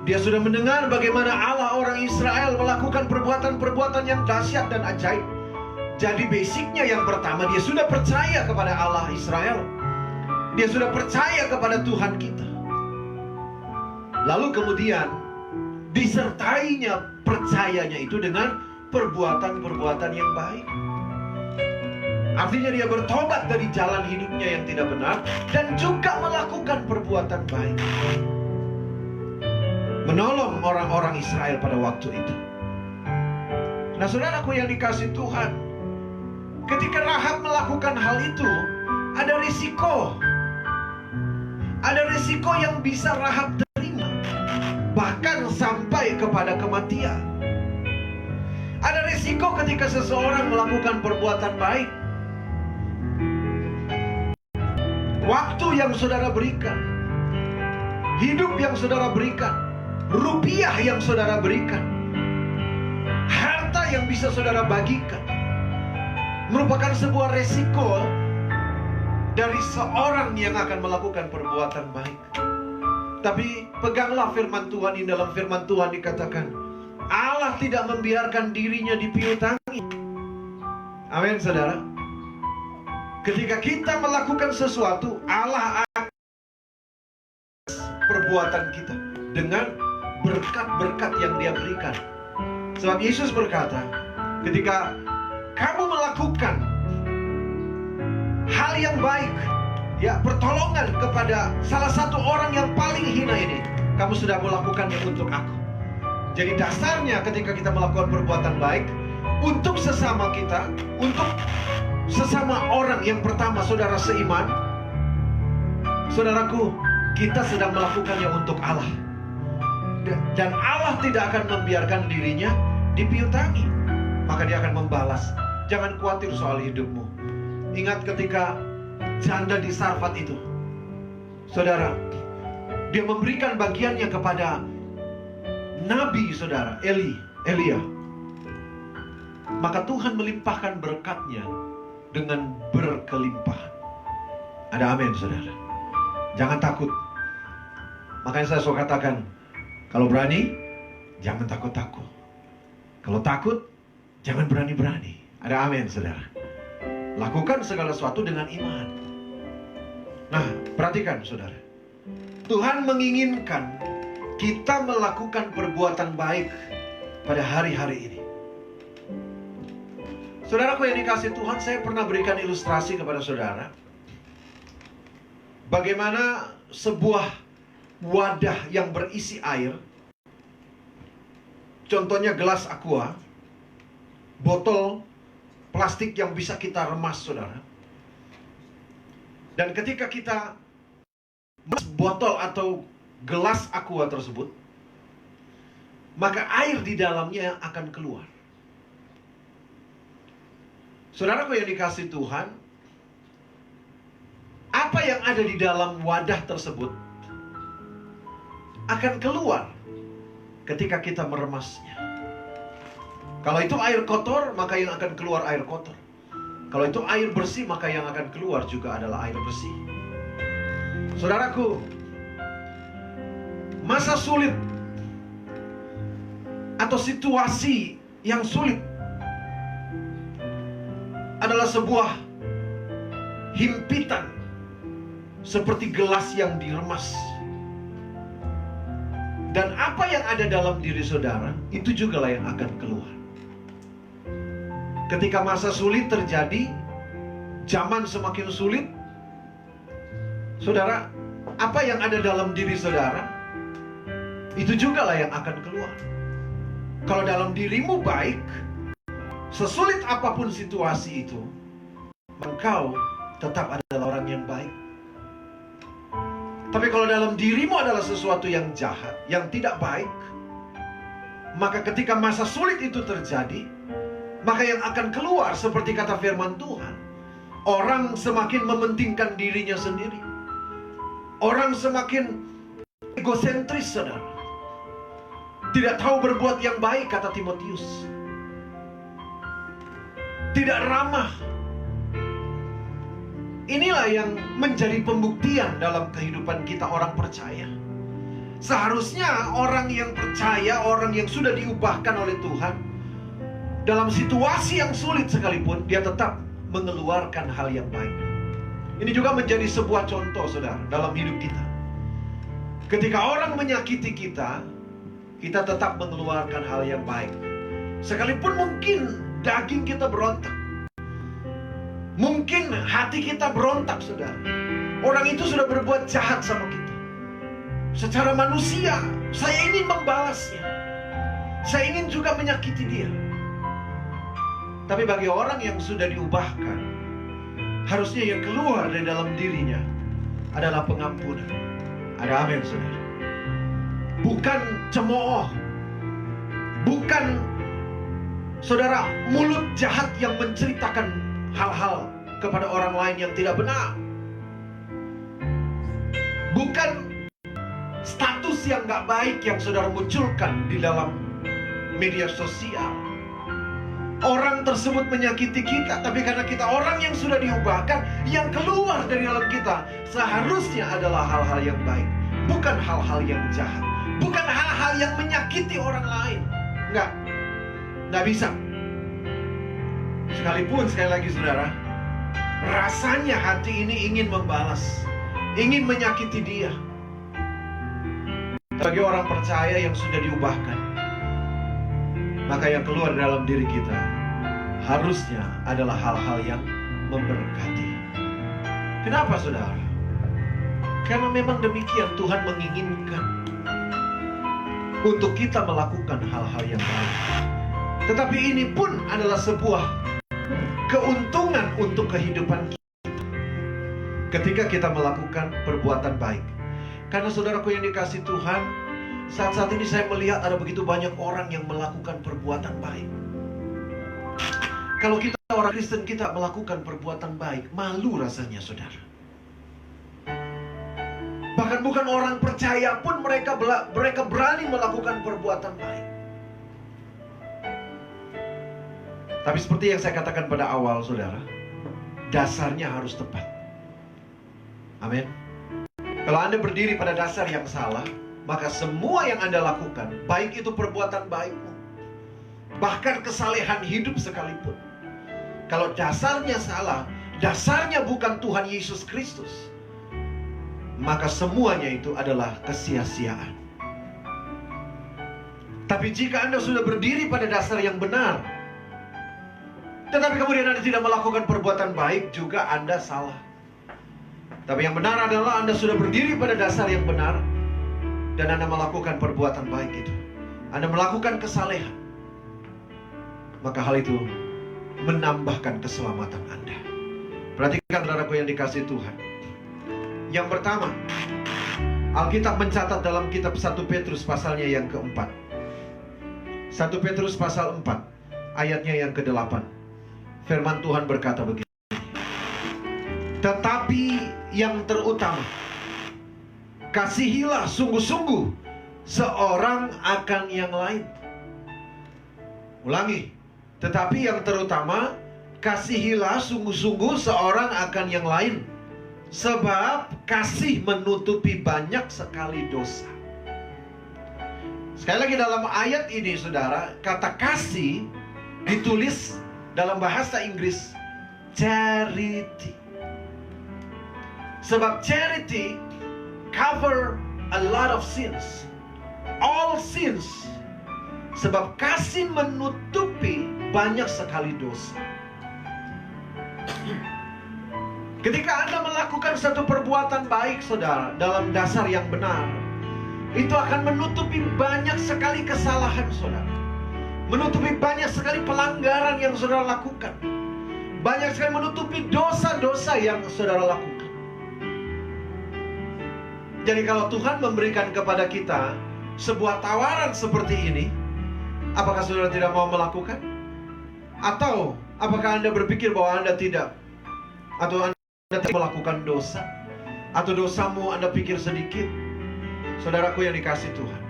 dia sudah mendengar bagaimana Allah orang Israel melakukan perbuatan-perbuatan yang dahsyat dan ajaib. Jadi basicnya yang pertama, dia sudah percaya kepada Allah Israel. Dia sudah percaya kepada Tuhan kita. Lalu kemudian disertainya percayanya itu dengan perbuatan-perbuatan yang baik. Artinya dia bertobat dari jalan hidupnya yang tidak benar dan juga melakukan perbuatan baik, menolong orang-orang Israel pada waktu itu. Nah, saudaraku yang dikasihi Tuhan, ketika Rahab melakukan hal itu, ada risiko. Ada risiko yang bisa Rahab terima, bahkan sampai kepada kematian. Ada risiko ketika seseorang melakukan perbuatan baik. Waktu yang saudara berikan, hidup yang saudara berikan, rupiah yang saudara berikan, harta yang bisa saudara bagikan, merupakan sebuah resiko dari seorang yang akan melakukan perbuatan baik. Tapi peganglah firman Tuhan. Ini dalam firman Tuhan dikatakan, Allah tidak membiarkan dirinya dipiutangi. Amin, saudara. Ketika kita melakukan sesuatu, Allah akan perbuatan kita dengan berkat-berkat yang Dia berikan. Sebab Yesus berkata, ketika kamu melakukan hal yang baik, ya, pertolongan kepada salah satu orang yang paling hina ini, kamu sudah melakukannya untuk aku. Jadi dasarnya ketika kita melakukan perbuatan baik untuk sesama kita, untuk sesama orang yang pertama saudara seiman, saudaraku, kita sedang melakukannya untuk Allah. Dan Allah tidak akan membiarkan dirinya dipiutangi, maka Dia akan membalas. Jangan khawatir soal hidupmu. Ingat ketika janda di Sarfat itu, saudara, dia memberikan bagiannya kepada Nabi, saudara, Elia. Maka Tuhan melimpahkan berkatnya dengan berkelimpahan. Ada amin, saudara. Jangan takut. Makanya saya suka katakan, kalau berani, jangan takut-takut. Kalau takut, jangan berani-berani. Ada amin, saudara. Lakukan segala sesuatu dengan iman. Nah, perhatikan, saudara. Tuhan menginginkan kita melakukan perbuatan baik pada hari-hari ini. Saudaraku yang dikasihi Tuhan, saya pernah berikan ilustrasi kepada saudara bagaimana sebuah wadah yang berisi air, contohnya gelas aqua, botol plastik yang bisa kita remas, saudara. Dan ketika kita botol atau gelas aqua tersebut, maka air di dalamnya akan keluar. Saudaraku yang dikasihi Tuhan, apa yang ada di dalam wadah tersebut akan keluar ketika kita meremasnya. Kalau itu air kotor, maka yang akan keluar air kotor. Kalau itu air bersih, maka yang akan keluar juga adalah air bersih. Saudaraku, masa sulit atau situasi yang sulit adalah sebuah himpitan seperti gelas yang diremas. Dan apa yang ada dalam diri saudara, itu juga lah yang akan keluar. Ketika masa sulit terjadi, zaman semakin sulit, saudara, apa yang ada dalam diri saudara, itu juga lah yang akan keluar. Kalau dalam dirimu baik, sesulit apapun situasi itu, engkau tetap adalah orang yang baik. Tapi kalau dalam dirimu adalah sesuatu yang jahat, yang tidak baik, maka ketika masa sulit itu terjadi, maka yang akan keluar seperti kata firman Tuhan, orang semakin mementingkan dirinya sendiri. Orang semakin egosentris, saudara. Tidak tahu berbuat yang baik, kata Timotius. Tidak ramah. Inilah yang menjadi pembuktian dalam kehidupan kita orang percaya. Seharusnya orang yang percaya, orang yang sudah diubahkan oleh Tuhan, dalam situasi yang sulit sekalipun, dia tetap mengeluarkan hal yang baik. Ini juga menjadi sebuah contoh, saudara, dalam hidup kita. Ketika orang menyakiti kita, kita tetap mengeluarkan hal yang baik. Sekalipun mungkin daging kita berontak, mungkin hati kita berontak, saudara. Orang itu sudah berbuat jahat sama kita. Secara manusia, saya ingin membalasnya. Saya ingin juga menyakiti dia. Tapi bagi orang yang sudah diubahkan, harusnya yang keluar dari dalam dirinya adalah pengampunan. Ada amin, saudara. Bukan cemooh, bukan, saudara, mulut jahat yang menceritakan hal-hal kepada orang lain yang tidak benar. Bukan status yang gak baik yang saudara munculkan di dalam media sosial. Orang tersebut menyakiti kita, tapi karena kita orang yang sudah diubahkan, yang keluar dari dalam kita seharusnya adalah hal-hal yang baik, bukan hal-hal yang jahat, bukan hal-hal yang menyakiti orang lain. Nggak bisa. Sekalipun sekali lagi saudara, rasanya hati ini ingin membalas, ingin menyakiti dia. Bagi orang percaya yang sudah diubahkan, maka yang keluar dalam diri kita harusnya adalah hal-hal yang memberkati. Kenapa saudara? Karena memang demikian Tuhan menginginkan untuk kita melakukan hal-hal yang baik. Tetapi ini pun adalah sebuah keuntungan untuk kehidupan kita ketika kita melakukan perbuatan baik. Karena saudaraku yang dikasih Tuhan, saat-saat ini saya melihat ada begitu banyak orang yang melakukan perbuatan baik. Kalau kita orang Kristen, kita melakukan perbuatan baik, malu rasanya saudara. Bahkan bukan orang percaya pun mereka berani melakukan perbuatan baik. Tapi seperti yang saya katakan pada awal saudara, dasarnya harus tepat. Amin. Kalau Anda berdiri pada dasar yang salah, maka semua yang Anda lakukan, baik itu perbuatan baikmu, bahkan kesalehan hidup sekalipun, kalau dasarnya salah, dasarnya bukan Tuhan Yesus Kristus, maka semuanya itu adalah kesia-siaan. Tapi jika Anda sudah berdiri pada dasar yang benar, tetapi kemudian Anda tidak melakukan perbuatan baik, juga Anda salah. Tapi yang benar adalah Anda sudah berdiri pada dasar yang benar, dan Anda melakukan perbuatan baik itu, Anda melakukan kesalehan, maka hal itu menambahkan keselamatan Anda. Perhatikan saudaraku yang dikasih Tuhan. Yang pertama, Alkitab mencatat dalam kitab 1 Petrus pasalnya yang keempat. 1 Petrus pasal 4 ayatnya yang ke-8. Firman Tuhan berkata begini: tetapi yang terutama, kasihilah sungguh-sungguh seorang akan yang lain. Ulangi. Tetapi yang terutama, kasihilah sungguh-sungguh seorang akan yang lain, sebab kasih menutupi banyak sekali dosa. Sekali lagi dalam ayat ini saudara, kata kasih ditulis dalam bahasa Inggris charity. Sebab charity cover a lot of sins, all sins. Sebab kasih menutupi banyak sekali dosa. Ketika Anda melakukan satu perbuatan baik saudara, dalam dasar yang benar, itu akan menutupi banyak sekali kesalahan saudara, menutupi banyak sekali pelanggaran yang saudara lakukan, banyak sekali menutupi dosa-dosa yang saudara lakukan. Jadi kalau Tuhan memberikan kepada kita sebuah tawaran seperti ini, apakah saudara tidak mau melakukan? Atau apakah Anda berpikir bahwa Anda tidak, atau Anda tidak melakukan dosa, atau dosamu Anda pikir sedikit? Saudaraku yang dikasih Tuhan,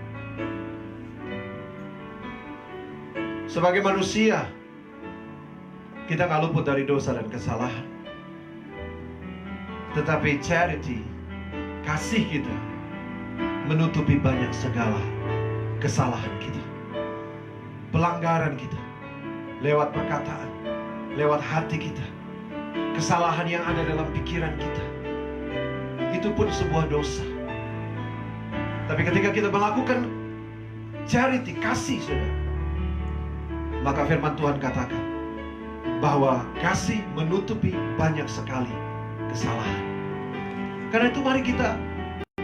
sebagai manusia kita gak luput dari dosa dan kesalahan. Tetapi charity, kasih kita, menutupi banyak segala kesalahan kita, pelanggaran kita, lewat perkataan, lewat hati kita, kesalahan yang ada dalam pikiran kita. Itu pun sebuah dosa. Tapi ketika kita melakukan charity, kasih saudara, maka firman Tuhan katakan bahwa kasih menutupi banyak sekali kesalahan. Karena itu mari kita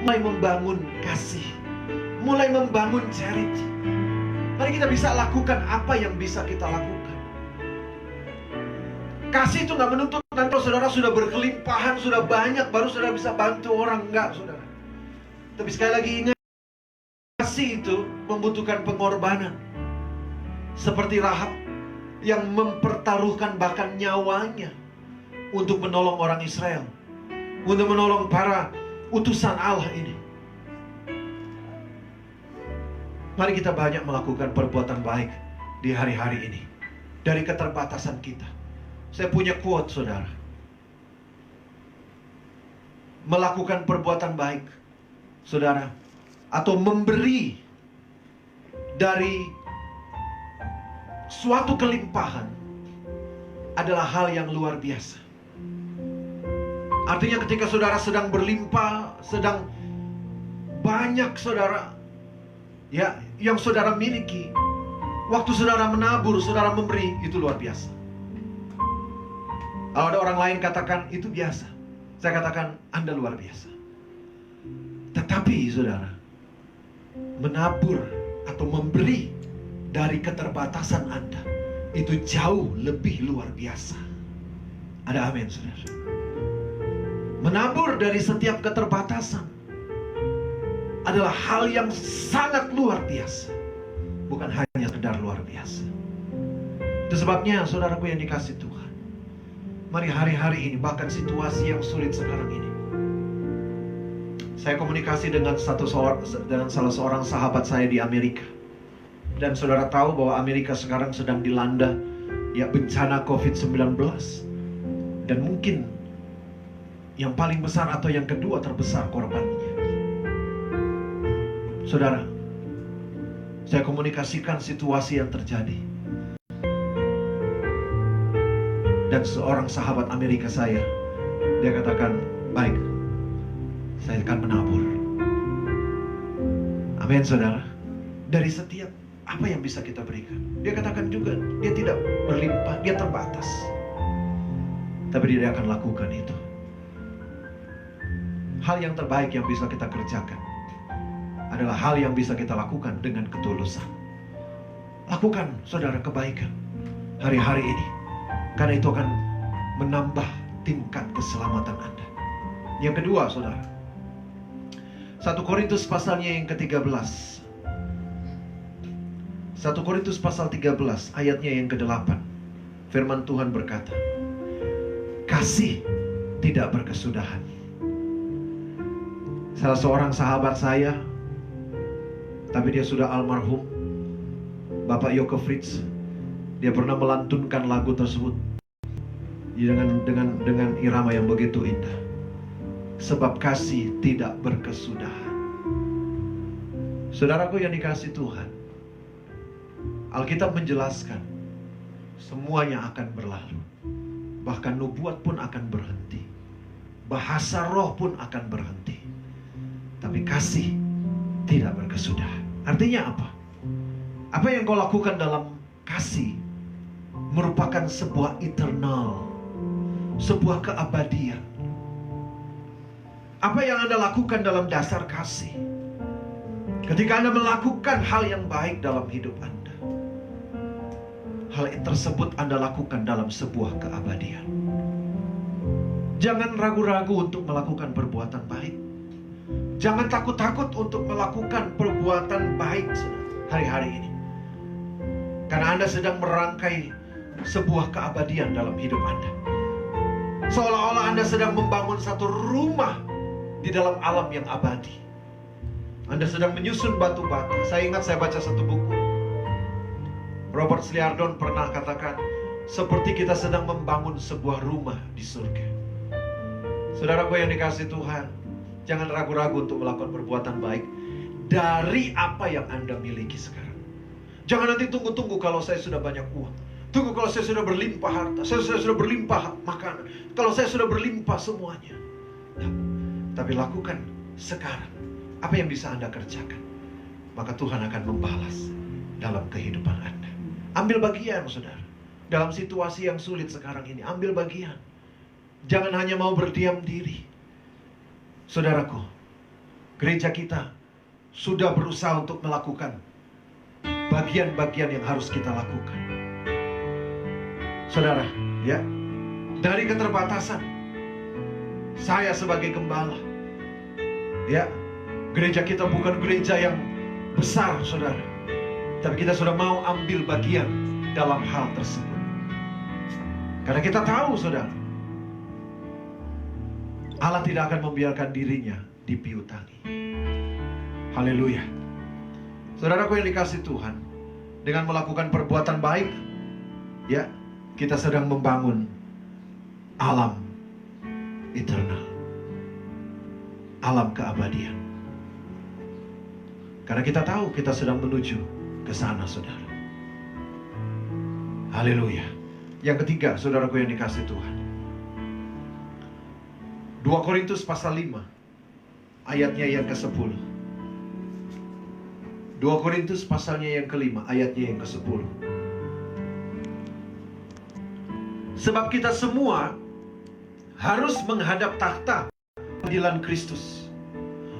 mulai membangun kasih, mulai membangun charity. Mari kita bisa lakukan apa yang bisa kita lakukan. Kasih itu gak menuntut nanti kalau saudara sudah berkelimpahan, sudah banyak, baru saudara bisa bantu orang. Enggak saudara. Tapi sekali lagi ingat, kasih itu membutuhkan pengorbanan. Seperti Rahab yang mempertaruhkan bahkan nyawanya untuk menolong orang Israel, untuk menolong para utusan Allah ini. Mari kita banyak melakukan perbuatan baik di hari-hari ini. Dari keterbatasan kita. Saya punya quote, saudara. Melakukan perbuatan baik, saudara, atau memberi dari suatu kelimpahan adalah hal yang luar biasa. Artinya ketika saudara sedang berlimpah, sedang banyak saudara, ya, yang saudara miliki, waktu saudara menabur, saudara memberi, itu luar biasa. Kalau ada orang lain katakan itu biasa, saya katakan Anda luar biasa. Tetapi saudara, menabur atau memberi dari keterbatasan Anda itu jauh lebih luar biasa. Ada amin, saudara. Menabur dari setiap keterbatasan adalah hal yang sangat luar biasa, bukan hanya sekedar luar biasa. Itu sebabnya saudaraku yang dikasih Tuhan, mari hari-hari ini, bahkan situasi yang sulit sekarang ini, saya komunikasi dengan salah seorang sahabat saya di Amerika. Dan saudara tahu bahwa Amerika sekarang sedang dilanda ya bencana COVID-19. Dan mungkin yang paling besar atau yang kedua terbesar korbannya. Saudara, saya komunikasikan situasi yang terjadi. Dan seorang sahabat Amerika saya, dia katakan, baik, saya akan menabur. Amin, saudara. Dari setiap apa yang bisa kita berikan. Dia katakan juga, dia tidak berlimpah, dia terbatas. Tapi dia akan lakukan itu. Hal yang terbaik yang bisa kita kerjakan adalah hal yang bisa kita lakukan dengan ketulusan. Lakukan, saudara, kebaikan hari-hari ini. Karena itu akan menambah tingkat keselamatan Anda. Yang kedua, saudara, 1 Korintus pasalnya yang ke-13. 1 Korintus pasal 13 ayatnya yang ke-8. Firman Tuhan berkata, kasih tidak berkesudahan. Salah seorang sahabat saya, tapi dia sudah almarhum, Bapak Yoko Fritz, dia pernah melantunkan lagu tersebut dengan irama yang begitu indah. Sebab kasih tidak berkesudahan. Saudaraku yang dikasih Tuhan, Alkitab menjelaskan semuanya akan berlalu. Bahkan nubuat pun akan berhenti. Bahasa roh pun akan berhenti. Tapi kasih tidak berkesudahan. Artinya apa? Apa yang kau lakukan dalam kasih merupakan sebuah eternal, sebuah keabadian. Apa yang Anda lakukan dalam dasar kasih, ketika Anda melakukan hal yang baik dalam hidup Anda, hal tersebut Anda lakukan dalam sebuah keabadian. Jangan ragu-ragu untuk melakukan perbuatan baik. Jangan takut-takut untuk melakukan perbuatan baik hari-hari ini. Karena Anda sedang merangkai sebuah keabadian dalam hidup Anda. Seolah-olah Anda sedang membangun satu rumah di dalam alam yang abadi. Anda sedang menyusun batu bata. Saya ingat saya baca satu buku. Robert Sliardon pernah katakan, seperti kita sedang membangun sebuah rumah di surga. Saudaraku yang dikasih Tuhan, jangan ragu-ragu untuk melakukan perbuatan baik dari apa yang Anda miliki sekarang. Jangan nanti tunggu-tunggu kalau saya sudah banyak uang. Tunggu kalau saya sudah berlimpah harta, saya sudah berlimpah makanan, kalau saya sudah berlimpah semuanya. Tapi lakukan sekarang apa yang bisa Anda kerjakan, maka Tuhan akan membalas dalam kehidupan Anda. Ambil bagian, saudara. Dalam situasi yang sulit sekarang ini, ambil bagian. Jangan hanya mau berdiam diri. Saudaraku, gereja kita sudah berusaha untuk melakukan bagian-bagian yang harus kita lakukan. Saudara, ya, dari keterbatasan, saya sebagai gembala, ya, gereja kita bukan gereja yang besar, saudara, tapi kita sudah mau ambil bagian dalam hal tersebut. Karena kita tahu, saudara, Allah tidak akan membiarkan dirinya dipiutangi. Haleluya. Saudaraku yang dikasihi Tuhan, dengan melakukan perbuatan baik, ya, kita sedang membangun alam eternal, alam keabadian. Karena kita tahu kita sedang menuju ke sana, saudara. Haleluya. Yang ketiga, saudaraku yang dikasihi Tuhan, 2 Korintus pasal 5 ayatnya yang ke-10. 2 Korintus pasalnya yang ke-5 ayatnya yang ke-10. Sebab kita semua harus menghadap takhta pengadilan Kristus,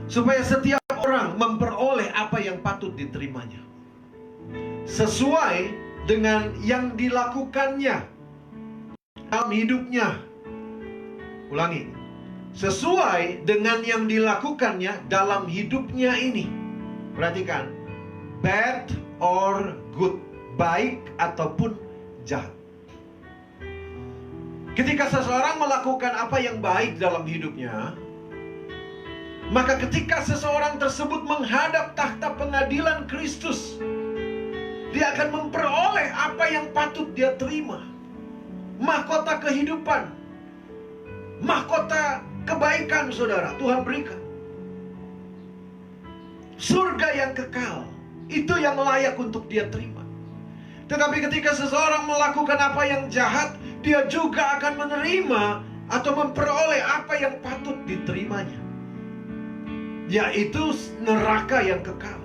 supaya setiap orang memperoleh apa yang patut diterimanya, sesuai dengan yang dilakukannya dalam hidupnya. Ulangi, sesuai dengan yang dilakukannya dalam hidupnya ini. Perhatikan, bad or good, baik ataupun jahat. Ketika seseorang melakukan apa yang baik dalam hidupnya, maka ketika seseorang tersebut menghadap takhta pengadilan Kristus, dia akan memperoleh apa yang patut dia terima. Mahkota kehidupan, mahkota kebaikan, saudara, Tuhan berikan. Surga yang kekal, itu yang layak untuk dia terima. Tetapi ketika seseorang melakukan apa yang jahat, dia juga akan menerima atau memperoleh apa yang patut diterimanya, yaitu neraka yang kekal.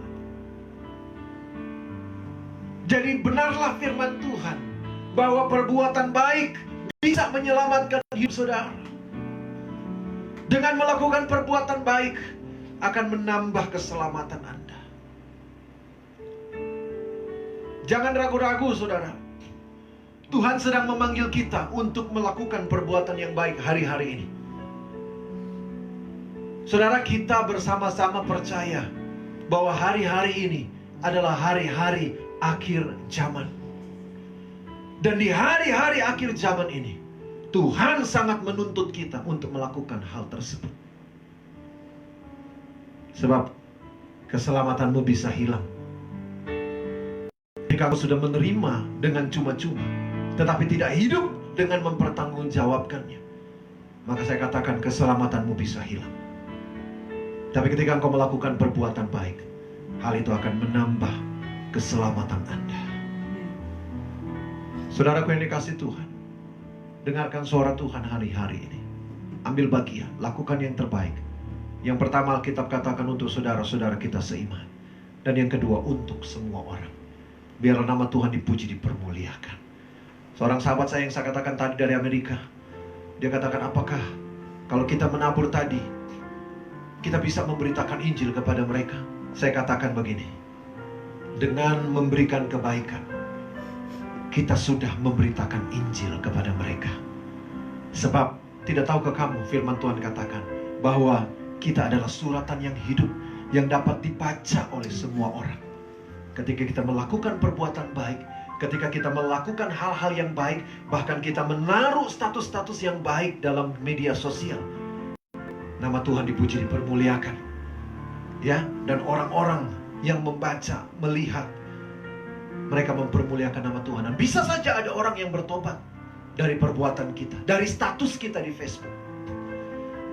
Jadi benarlah firman Tuhan bahwa perbuatan baik bisa menyelamatkan hidup saudara. Dengan melakukan perbuatan baik akan menambah keselamatan Anda. Jangan ragu-ragu, saudara. Tuhan sedang memanggil kita untuk melakukan perbuatan yang baik hari-hari ini. Saudara, kita bersama-sama percaya bahwa hari-hari ini adalah hari-hari akhir zaman. Dan di hari-hari akhir zaman ini, Tuhan sangat menuntut kita untuk melakukan hal tersebut. Sebab keselamatanmu bisa hilang jika kamu sudah menerima dengan cuma-cuma, tetapi tidak hidup dengan mempertanggungjawabkannya. Maka saya katakan keselamatanmu bisa hilang. Tapi ketika engkau melakukan perbuatan baik, hal itu akan menambah keselamatan Anda. Saudaraku yang dikasihi Tuhan, dengarkan suara Tuhan hari-hari ini. Ambil bagian, lakukan yang terbaik. Yang pertama, Alkitab katakan untuk saudara-saudara kita seiman. Dan yang kedua, untuk semua orang. Biarlah nama Tuhan dipuji, dipermuliakan. Seorang sahabat saya yang saya katakan tadi dari Amerika, dia katakan, apakah kalau kita menabur tadi, kita bisa memberitakan Injil kepada mereka? Saya katakan begini, dengan memberikan kebaikan, kita sudah memberitakan Injil kepada mereka. Sebab tidak tahukah kamu, firman Tuhan katakan bahwa kita adalah suratan yang hidup, yang dapat dibaca oleh semua orang. Ketika kita melakukan perbuatan baik, ketika kita melakukan hal-hal yang baik, bahkan kita menaruh status-status yang baik dalam media sosial, nama Tuhan dipuji, dipermuliakan. Ya, dan orang-orang yang membaca, melihat, mereka mempermuliakan nama Tuhan. Dan bisa saja ada orang yang bertobat dari perbuatan kita, dari status kita di Facebook.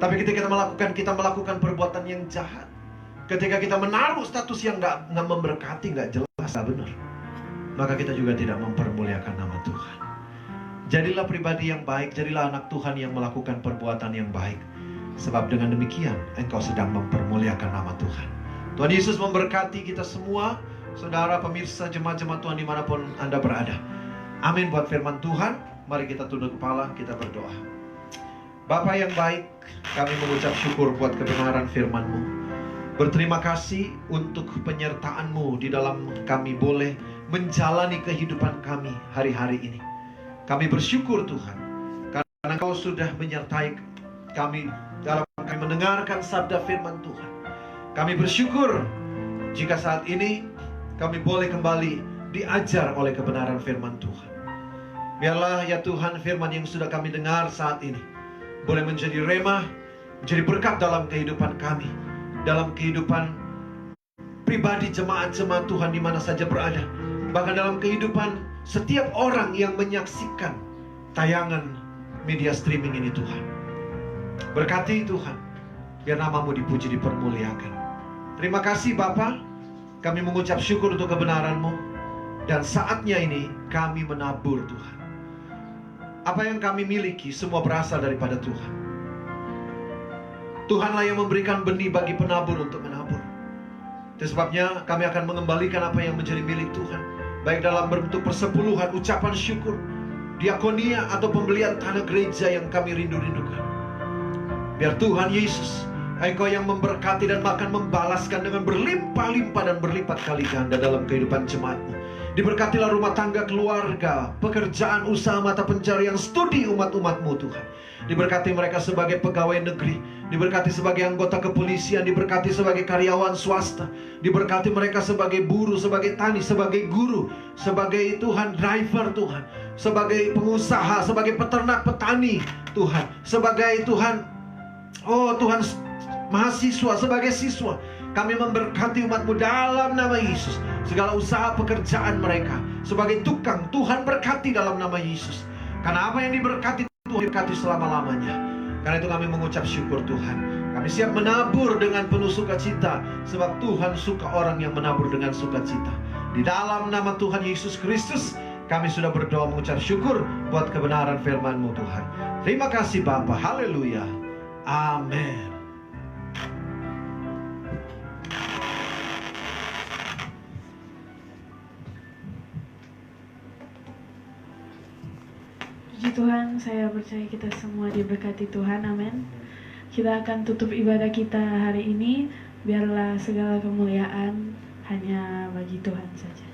Tapi ketika kita melakukan perbuatan yang jahat, ketika kita menaruh status yang nggak memberkati, nggak jelas, nggak benar, maka kita juga tidak mempermuliakan nama Tuhan. Jadilah pribadi yang baik, jadilah anak Tuhan yang melakukan perbuatan yang baik. Sebab dengan demikian engkau sedang mempermuliakan nama Tuhan. Tuhan Yesus memberkati kita semua, saudara pemirsa, jemaat-jemaat Tuhan dimanapun Anda berada. Amin buat firman Tuhan. Mari kita tunduk kepala, kita berdoa. Bapa yang baik, kami mengucap syukur buat kebenaran firman-Mu. Berterima kasih untuk penyertaan-Mu di dalam kami boleh menjalani kehidupan kami hari-hari ini. Kami bersyukur Tuhan, karena Engkau sudah menyertai kami dalam kami mendengarkan sabda firman Tuhan. Kami bersyukur jika saat ini kami boleh kembali diajar oleh kebenaran firman Tuhan. Biarlah ya Tuhan, firman yang sudah kami dengar saat ini boleh menjadi remah, menjadi berkat dalam kehidupan kami, dalam kehidupan pribadi jemaat-jemaat Tuhan di mana saja berada. Bahkan dalam kehidupan setiap orang yang menyaksikan tayangan media streaming ini Tuhan. Berkati Tuhan, biar nama-Mu dipuji, dipermuliakan. Terima kasih Bapa, kami mengucap syukur untuk kebenaran-Mu. Dan saatnya ini kami menabur Tuhan. Apa yang kami miliki semua berasal daripada Tuhan. Tuhanlah yang memberikan benih bagi penabur untuk menabur. Itu sebabnya kami akan mengembalikan apa yang menjadi milik Tuhan, baik dalam bentuk persepuluhan, ucapan syukur, diakonia, atau pembelian tanah gereja yang kami rindu-rindukan. Biar Tuhan Yesus, Engkau yang memberkati dan akan membalaskan dengan berlimpah-limpah dan berlipat kali ganda dalam kehidupan jemaat-Mu. Diberkatilah rumah tangga, keluarga, pekerjaan, usaha, mata pencarian, studi umat-umat-Mu Tuhan. Diberkati mereka sebagai pegawai negeri, diberkati sebagai anggota kepolisian, diberkati sebagai karyawan swasta, diberkati mereka sebagai buruh, sebagai tani, sebagai guru, sebagai Tuhan driver Tuhan, sebagai pengusaha, sebagai peternak, petani Tuhan, sebagai Tuhan, oh Tuhan, mahasiswa, sebagai siswa. Kami memberkati umat-Mu dalam nama Yesus. Segala usaha pekerjaan mereka sebagai tukang, Tuhan berkati dalam nama Yesus. Karena apa yang diberkati Tuhan diberkati selama-lamanya. Karena itu kami mengucap syukur Tuhan. Kami siap menabur dengan penuh sukacita, sebab Tuhan suka orang yang menabur dengan sukacita. Di dalam nama Tuhan Yesus Kristus kami sudah berdoa mengucap syukur buat kebenaran firman-Mu Tuhan. Terima kasih Bapa. Haleluya. Amin. Puji Tuhan, saya percaya kita semua diberkati Tuhan, amin. Kita akan tutup ibadah kita hari ini. Biarlah segala kemuliaan hanya bagi Tuhan saja.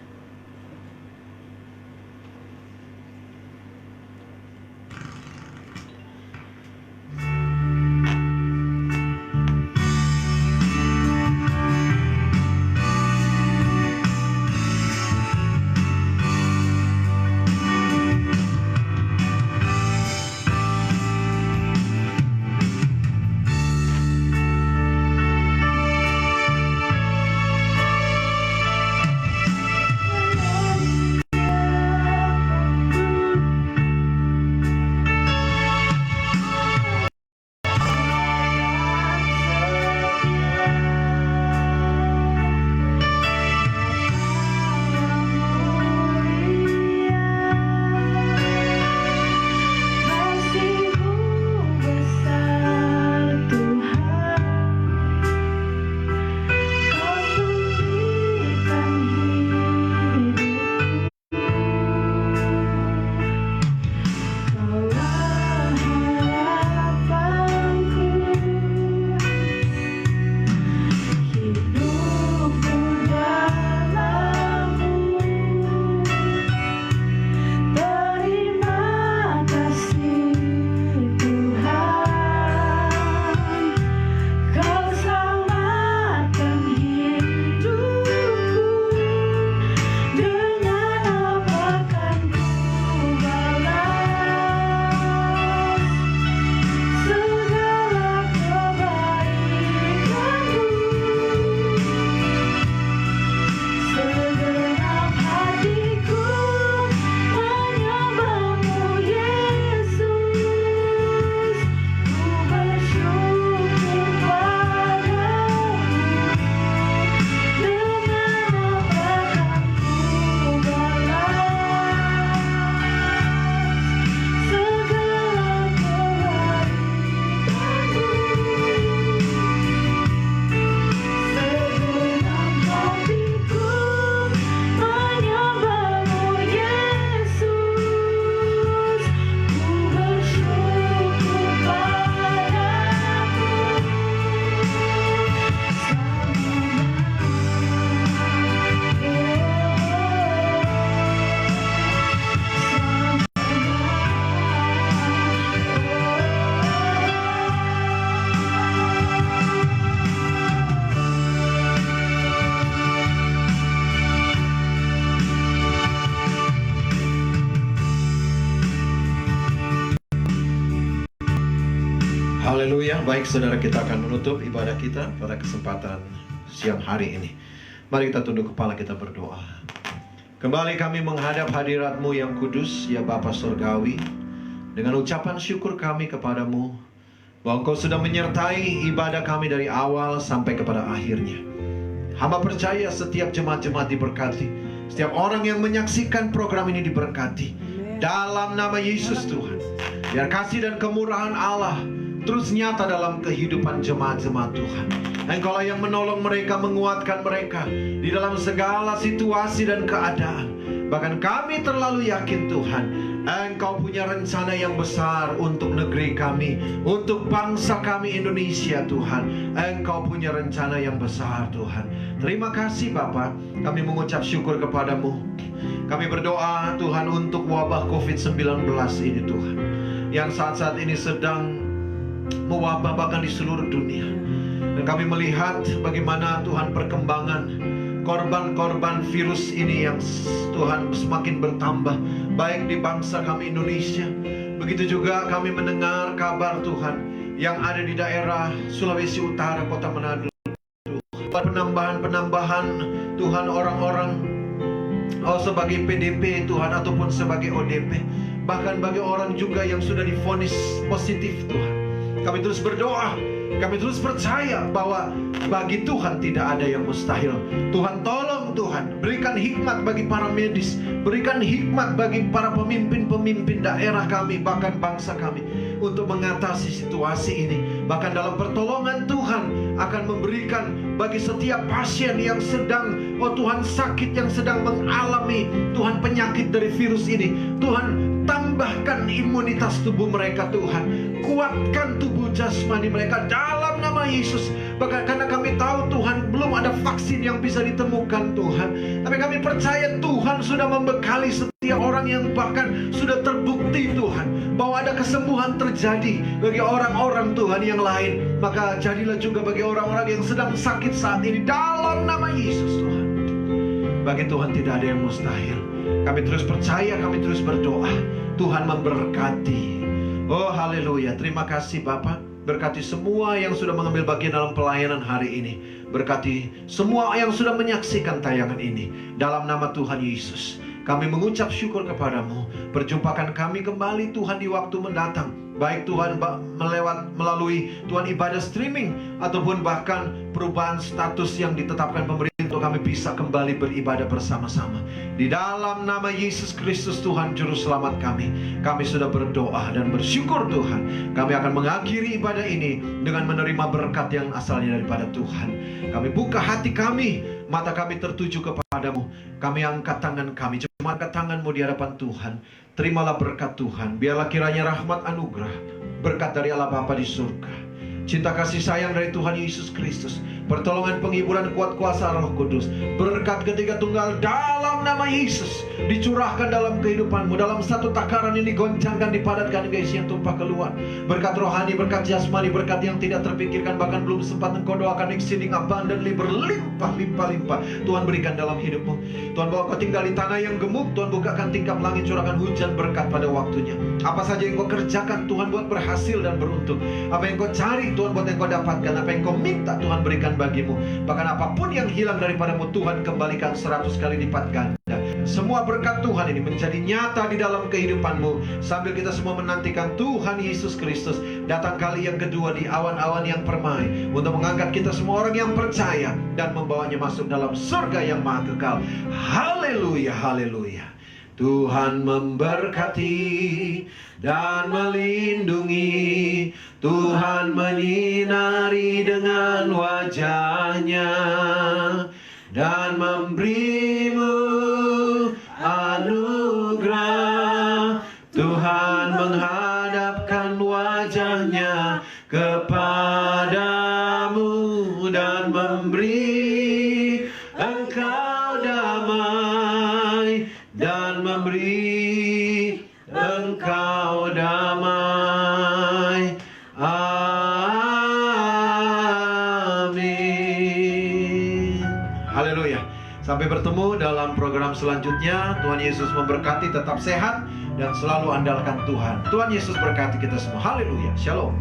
Haleluya. Baik saudara, kita akan menutup ibadah kita pada kesempatan siang hari ini. Mari kita tunduk kepala, kita berdoa. Kembali kami menghadap hadirat-Mu yang kudus, ya Bapa Surgawi, dengan ucapan syukur kami kepadamu bahwa Engkau sudah menyertai ibadah kami dari awal sampai kepada akhirnya. Hamba percaya setiap jemaat-jemaat diberkati, setiap orang yang menyaksikan program ini diberkati. Dalam nama Yesus Tuhan, biar kasih dan kemurahan Allah terus nyata dalam kehidupan jemaat-jemaat Tuhan. Engkaulah yang menolong mereka, menguatkan mereka di dalam segala situasi dan keadaan. Bahkan kami terlalu yakin Tuhan, Engkau punya rencana yang besar untuk negeri kami, untuk bangsa kami Indonesia Tuhan. Engkau punya rencana yang besar Tuhan. Terima kasih Bapa, kami mengucap syukur kepadamu. Kami berdoa Tuhan untuk wabah COVID-19 ini Tuhan, yang saat-saat ini sedang mewabah bahkan di seluruh dunia. Dan kami melihat bagaimana Tuhan perkembangan korban-korban virus ini yang Tuhan semakin bertambah, baik di bangsa kami Indonesia. Begitu juga kami mendengar kabar Tuhan yang ada di daerah Sulawesi Utara, Kota Manado. Penambahan Tuhan orang-orang sebagai PDP Tuhan ataupun sebagai ODP. Bahkan bagi orang juga yang sudah divonis positif Tuhan. Kami terus berdoa, kami terus percaya bahwa bagi Tuhan tidak ada yang mustahil. Tuhan tolong Tuhan, berikan hikmat bagi para medis, berikan hikmat bagi para pemimpin-pemimpin daerah kami, bahkan bangsa kami, untuk mengatasi situasi ini. Bahkan dalam pertolongan Tuhan akan memberikan bagi setiap pasien yang sedang, Tuhan sakit, yang sedang mengalami Tuhan penyakit dari virus ini, Tuhan tambahkan imunitas tubuh mereka Tuhan, kuatkan tubuh jasmani mereka dalam nama Yesus. Bahkan karena kami tahu Tuhan belum ada vaksin yang bisa ditemukan Tuhan, tapi kami percaya Tuhan sudah membekali setiap orang yang bahkan sudah terbukti Tuhan bahwa ada kesembuhan terjadi bagi orang-orang Tuhan yang lain. Maka jadilah juga bagi orang-orang yang sedang sakit saat ini dalam nama Yesus Tuhan. Bagi Tuhan tidak ada yang mustahil. Kami terus percaya, kami terus berdoa. Tuhan memberkati. Oh haleluya. Terima kasih Bapa. Berkati semua yang sudah mengambil bagian dalam pelayanan hari ini. Berkati semua yang sudah menyaksikan tayangan ini. Dalam nama Tuhan Yesus, kami mengucap syukur kepadamu. Perjumpakan kami kembali Tuhan di waktu mendatang. Baik Tuhan melalui Tuhan ibadah streaming, ataupun bahkan perubahan status yang ditetapkan pemerintah, untuk kami bisa kembali beribadah bersama-sama. Di dalam nama Yesus Kristus Tuhan Juru Selamat kami sudah berdoa dan bersyukur Tuhan. Kami akan mengakhiri ibadah ini dengan menerima berkat yang asalnya daripada Tuhan. Kami buka hati kami, mata kami tertuju kepadamu. Kami angkat tangan kami, jemaat angkat tanganmu di hadapan Tuhan. Terimalah berkat Tuhan. Biarlah kiranya rahmat anugerah, berkat dari Allah Bapa di surga, cinta kasih sayang dari Tuhan Yesus Kristus, pertolongan penghiburan kuat kuasa Roh Kudus, berkat ketiga tunggal dalam nama Yesus dicurahkan dalam kehidupanmu. Dalam satu takaran ini goncangkan, dipadatkan hingga isi yang tumpah keluar. Berkat rohani, berkat jasmani, berkat yang tidak terpikirkan, bahkan belum sempat engkau doakan, exceeding abundantly, berlimpah-limpah-limpah Tuhan berikan dalam hidupmu. Tuhan, bawa kau tinggal di tanah yang gemuk. Tuhan, bukakan tingkap langit, curahkan hujan berkat pada waktunya. Apa saja yang kau kerjakan Tuhan, buat berhasil dan beruntung. Apa yang kau cari Tuhan, buat yang kau dapatkan. Apa yang kau minta Tuhan berikan bagimu. Bahkan apapun yang hilang daripadamu Tuhan, kembalikan 100 kali lipat ganda. Semua berkat Tuhan ini menjadi nyata di dalam kehidupanmu, sambil kita semua menantikan Tuhan Yesus Kristus datang kali yang kedua di awan-awan yang permai, untuk mengangkat kita semua orang yang percaya dan membawanya masuk dalam surga yang maha kekal. Haleluya, haleluya. Tuhan memberkati dan melindungi. Tuhan menyinari dengan wajahnya dan memberimu anugerah. Tuhan menghadapkan wajahnya kepadamu dan memberi engkau damai, dan memberi engkau damai. Amin. Haleluya. Sampai bertemu dalam program selanjutnya. Tuhan Yesus memberkati, tetap sehat dan selalu andalkan Tuhan. Tuhan Yesus berkati kita semua. Haleluya. Shalom.